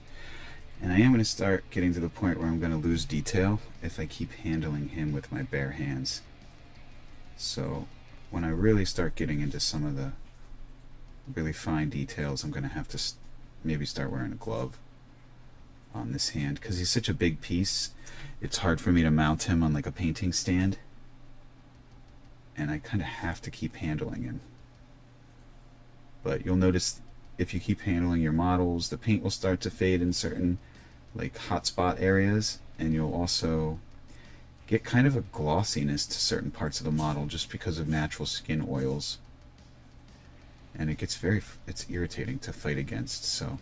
and I am going to start getting to the point where I'm going to lose detail if I keep handling him with my bare hands. So when I really start getting into some of the really fine details, I'm going to have to maybe start wearing a glove on this hand because he's such a big piece. It's hard for me to mount him on like a painting stand, and I kind of have to keep handling him. But you'll notice if you keep handling your models, the paint will start to fade in certain like hotspot areas, and you'll also get kind of a glossiness to certain parts of the model just because of natural skin oils. And it gets it's irritating to fight against, so.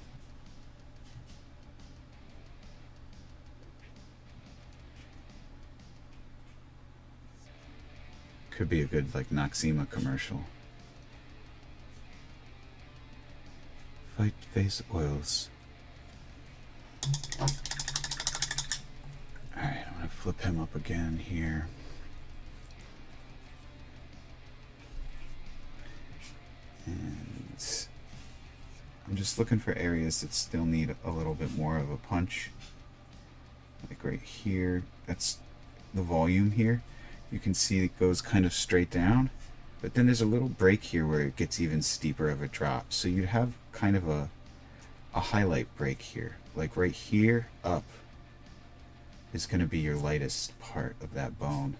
Could be a good, like, Noxema commercial. Fight face oils. Alright, I'm gonna flip him up again here. And I'm just looking for areas that still need a little bit more of a punch. Like right here, that's the volume here. You can see it goes kind of straight down, but then there's a little break here where it gets even steeper of a drop. So you'd have kind of a highlight break here. Like right here up is going to be your lightest part of that bone.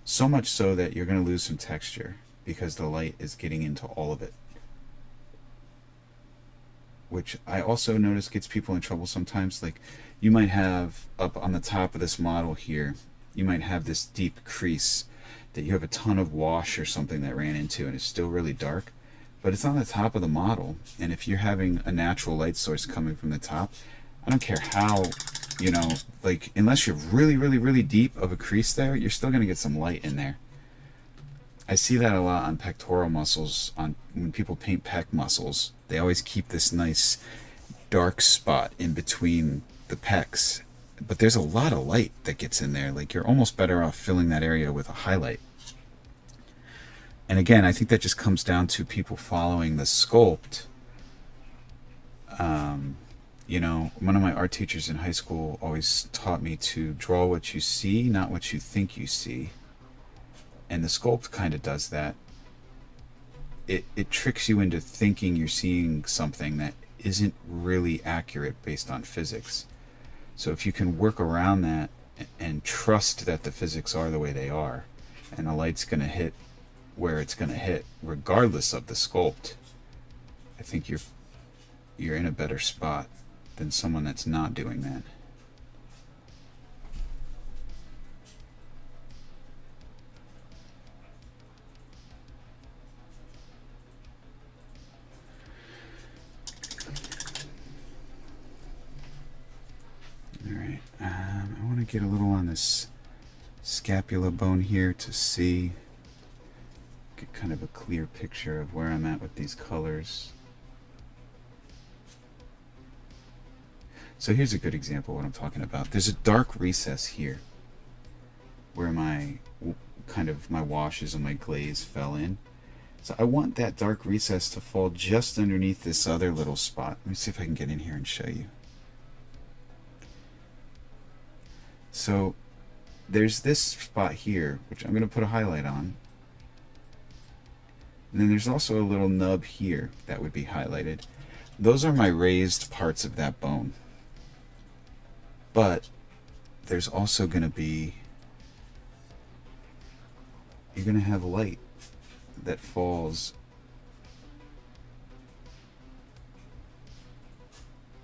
So much so that you're going to lose some texture because the light is getting into all of it. Which I also notice gets people in trouble sometimes. Like, you might have up on the top of this model here, you might have this deep crease that you have a ton of wash or something that ran into and it's still really dark, but it's on the top of the model. And if you're having a natural light source coming from the top, I don't care how, you know, like, unless you're really, really, really deep of a crease there, you're still going to get some light in there. I see that a lot on pectoral muscles. When people paint pec muscles, they always keep this nice dark spot in between the pecs. But there's a lot of light that gets in there. Like, you're almost better off filling that area with a highlight. And again, I think that just comes down to people following the sculpt. You know, one of my art teachers in high school always taught me to draw what you see, not what you think you see. And the sculpt kind of does that. It tricks you into thinking you're seeing something that isn't really accurate based on physics. So if you can work around that and trust that the physics are the way they are, and the light's going to hit where it's going to hit, regardless of the sculpt, I think you're in a better spot than someone that's not doing that. Alright, I want to get a little on this scapula bone here to see, get kind of a clear picture of where I'm at with these colors. So here's a good example of what I'm talking about. There's a dark recess here where my washes and my glaze fell in. So I want that dark recess to fall just underneath this other little spot. Let me see if I can get in here and show you. So there's this spot here, which I'm going to put a highlight on. And then there's also a little nub here that would be highlighted. Those are my raised parts of that bone. But there's also going to be, you're going to have light that falls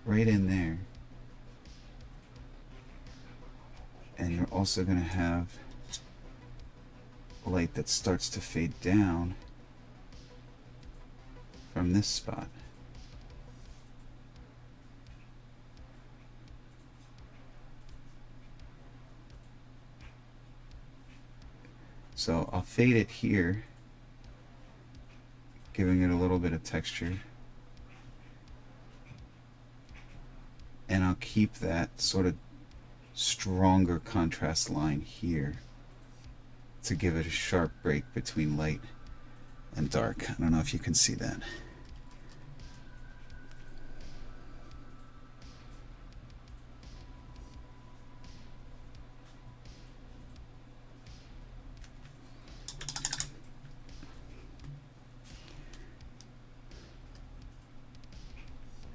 right in there. And you're also going to have light that starts to fade down from this spot. So I'll fade it here, giving it a little bit of texture. And I'll keep that sort of stronger contrast line here to give it a sharp break between light and dark. I don't know if you can see that.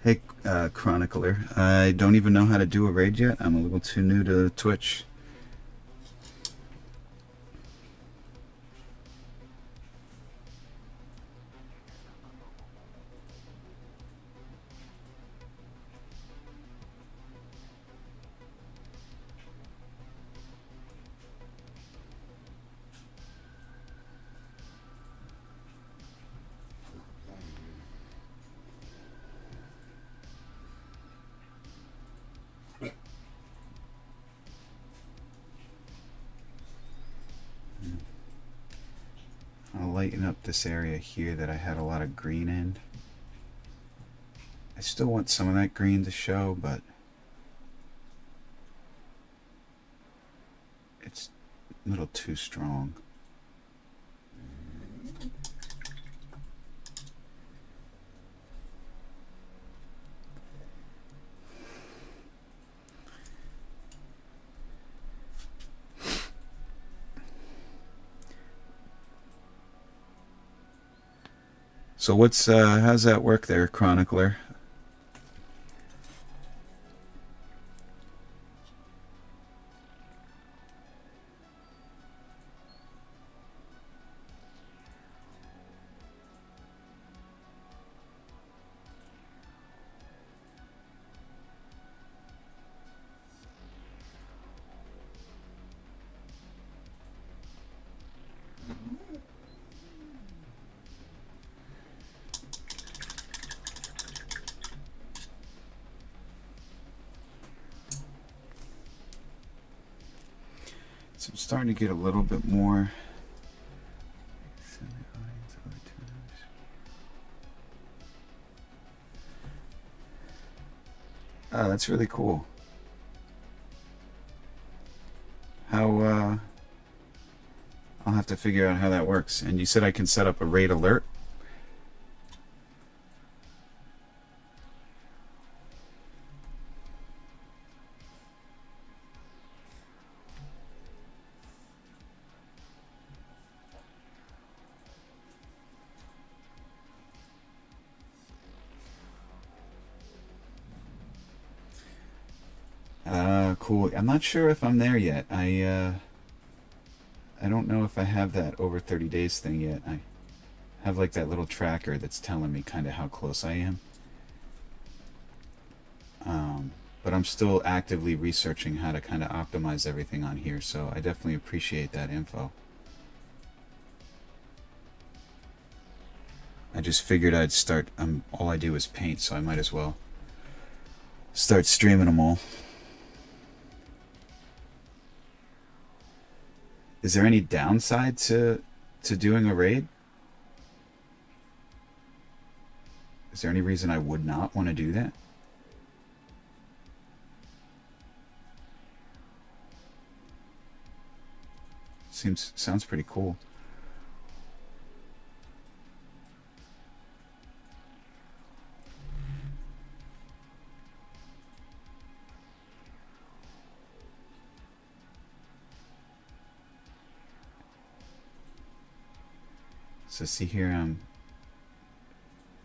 Hey, Chronicler, I don't even know how to do a raid yet. I'm a little too new to Twitch. lighten up this area here that I had a lot of green in. I still want some of that green to show, but it's a little too strong. So what's how's that work there, Chronicler? So I'm starting to get a little bit more. Oh, that's really cool. How, I'll have to figure out how that works. And you said I can set up a raid alert? Cool. I'm not sure if I'm there yet. I don't know if I have that over 30 days thing yet. I have like that little tracker that's telling me kind of how close I am. But I'm still actively researching how to kind of optimize everything on here, so I definitely appreciate that info. I just figured I'd start, all I do is paint, so I might as well start streaming them all. Is there any downside to doing a raid? Is there any reason I would not want to do that? Sounds pretty cool. So see here, I'm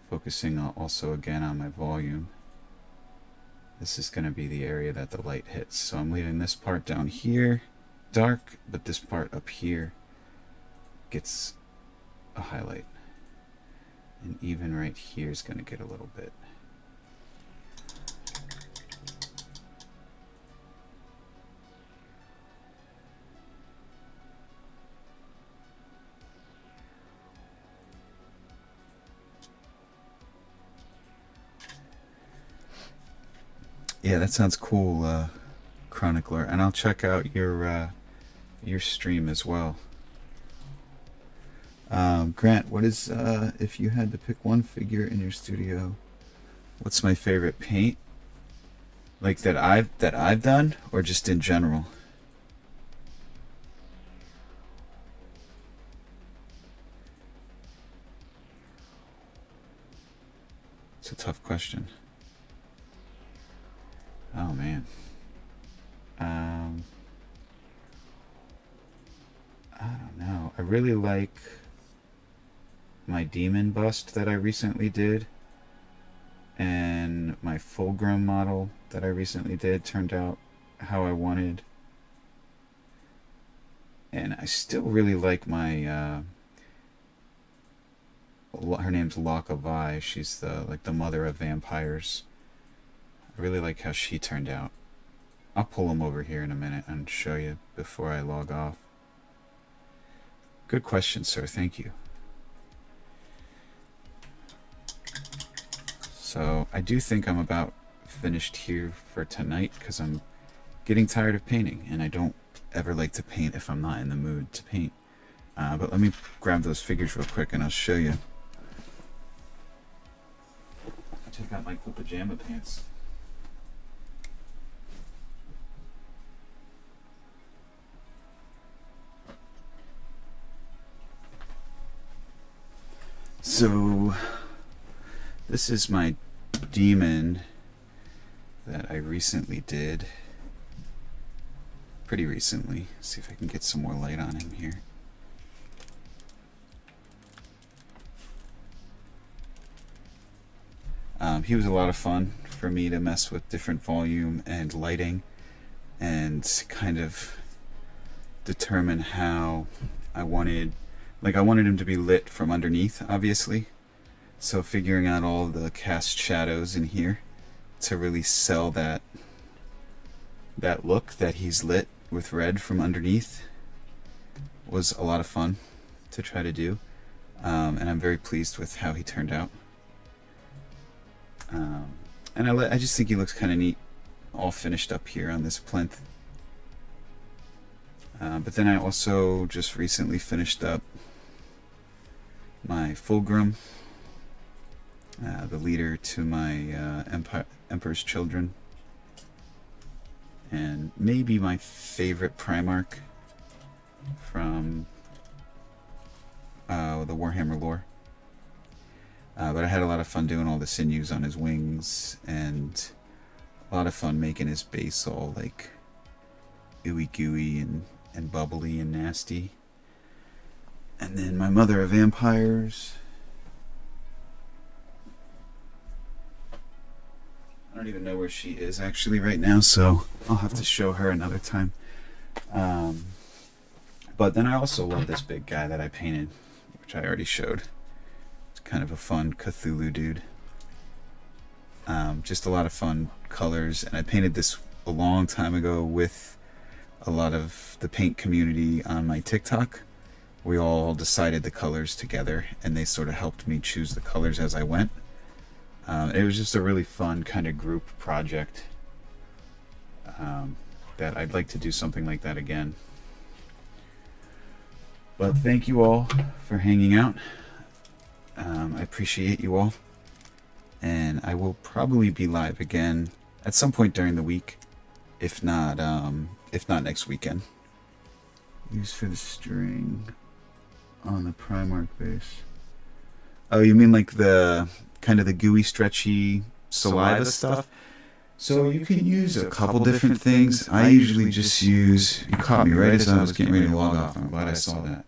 focusing also again on my volume. This is going to be the area that the light hits. So I'm leaving this part down here dark, but this part up here gets a highlight. And even right here is going to get a little bit. Yeah, that sounds cool, Chronicler, and I'll check out your stream as well. Grant, what is if you had to pick one figure in your studio, what's my favorite paint? Like that I've done, or just in general? It's a tough question. Oh man. I don't know. I really like my demon bust that I recently did, and my full-grown model that I recently did turned out how I wanted. And I still really like my her name's Lockavai. She's the mother of vampires. I really like how she turned out. I'll pull them over here in a minute and show you before I log off. Good question, sir. Thank you. So I do think I'm about finished here for tonight because I'm getting tired of painting, and I don't ever like to paint if I'm not in the mood to paint. But let me grab those figures real quick and I'll show you. Check out my cool pajama pants. So this is my demon that I recently did. Pretty recently. See if I can get some more light on him here. He was a lot of fun for me to mess with different volume and lighting and kind of determine how I wanted him to be lit from underneath, obviously. So figuring out all the cast shadows in here to really sell that look that he's lit with red from underneath was a lot of fun to try to do. And I'm very pleased with how he turned out. And I just think he looks kind of neat, all finished up here on this plinth. But then I also just recently finished up my Fulgrim, the leader to my Emperor's Children, and maybe my favorite Primarch from the Warhammer lore. But I had a lot of fun doing all the sinews on his wings, and a lot of fun making his base all like ooey gooey and bubbly and nasty. And then my Mother of Vampires. I don't even know where she is actually right now, so I'll have to show her another time. But then I also love this big guy that I painted, which I already showed. It's kind of a fun Cthulhu dude. Just a lot of fun colors, and I painted this a long time ago with a lot of the paint community on my TikTok. We all decided the colors together, and they sort of helped me choose the colors as I went. It was just a really fun kind of group project that I'd like to do something like that again. But thank you all for hanging out. I appreciate you all. And I will probably be live again at some point during the week, if not next weekend. Use for the string on the Primarch base. Oh, you mean like the kind of the gooey, stretchy saliva stuff? So you can use a couple different things. I usually just use, you caught me right as I was getting ready to log off. I'm glad I saw that.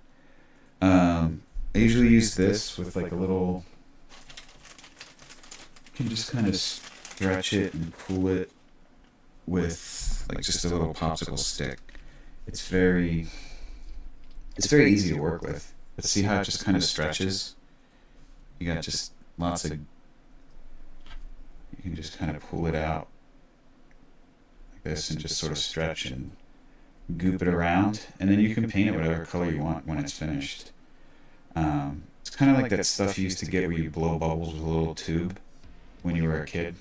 I usually use this with like a little, you can just kind of stretch it and pull it with like just a little popsicle stick. It's very easy to work with. But see how it just kind of stretches? You got just lots of, you can just kind of pull it out like this and just sort of stretch and goop it around, and then you can paint it whatever color you want when it's finished. It's kind of like that stuff you used to get where you blow bubbles with a little tube when you were a kid.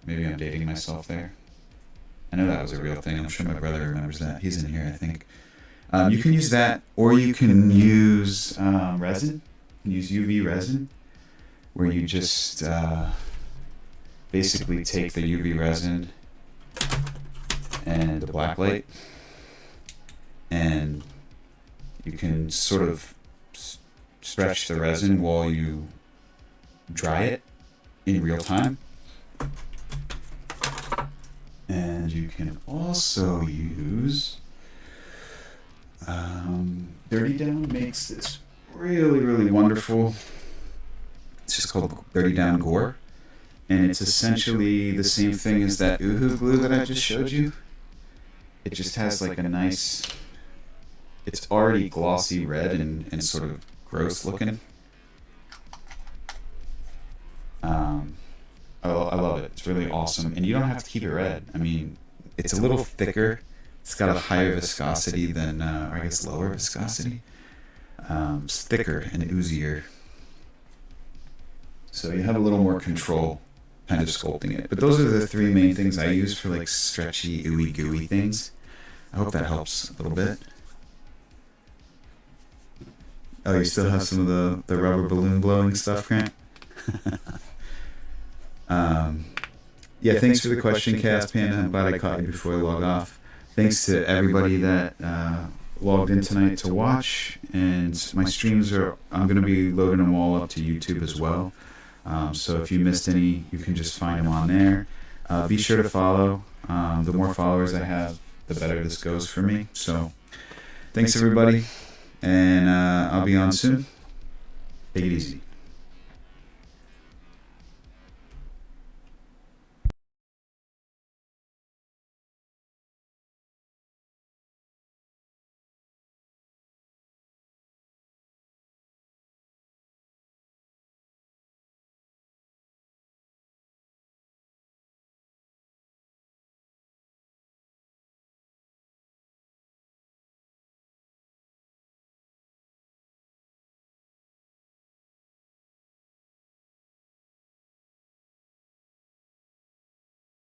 Maybe I'm dating myself there. I know that was a real thing. I'm sure my brother remembers that. He's in here, I think. You can use that, or you can use resin. You can use UV resin, where you just basically take the UV resin and the black light, and you can sort of stretch the resin while you dry it in real time. And you can also use Dirty Down makes this really, really wonderful. It's just called Dirty Down Gore, and it's essentially the same thing as that Uhu glue that I just showed you. It just has like a nice, it's already glossy red and sort of gross looking. I love it. It's really awesome, and you don't have to keep it red. I mean, it's a little thicker. It's got a higher viscosity than, or I guess lower viscosity. It's thicker and oozier. So you have a little more control kind of sculpting it. But those are the three main things I use for like stretchy, ooey gooey things. I hope that helps a little bit. Oh, you still have some of the rubber balloon blowing stuff, Grant? Yeah, thanks for the question, Cast Panda. I'm glad I caught you before I log off. Thanks to everybody that logged in tonight to watch. And my streams I'm going to be loading them all up to YouTube as well. So if you missed any, you can just find them on there. Be sure to follow. The more followers I have, the better this goes for me. So thanks, everybody. And I'll be on soon. Take it easy.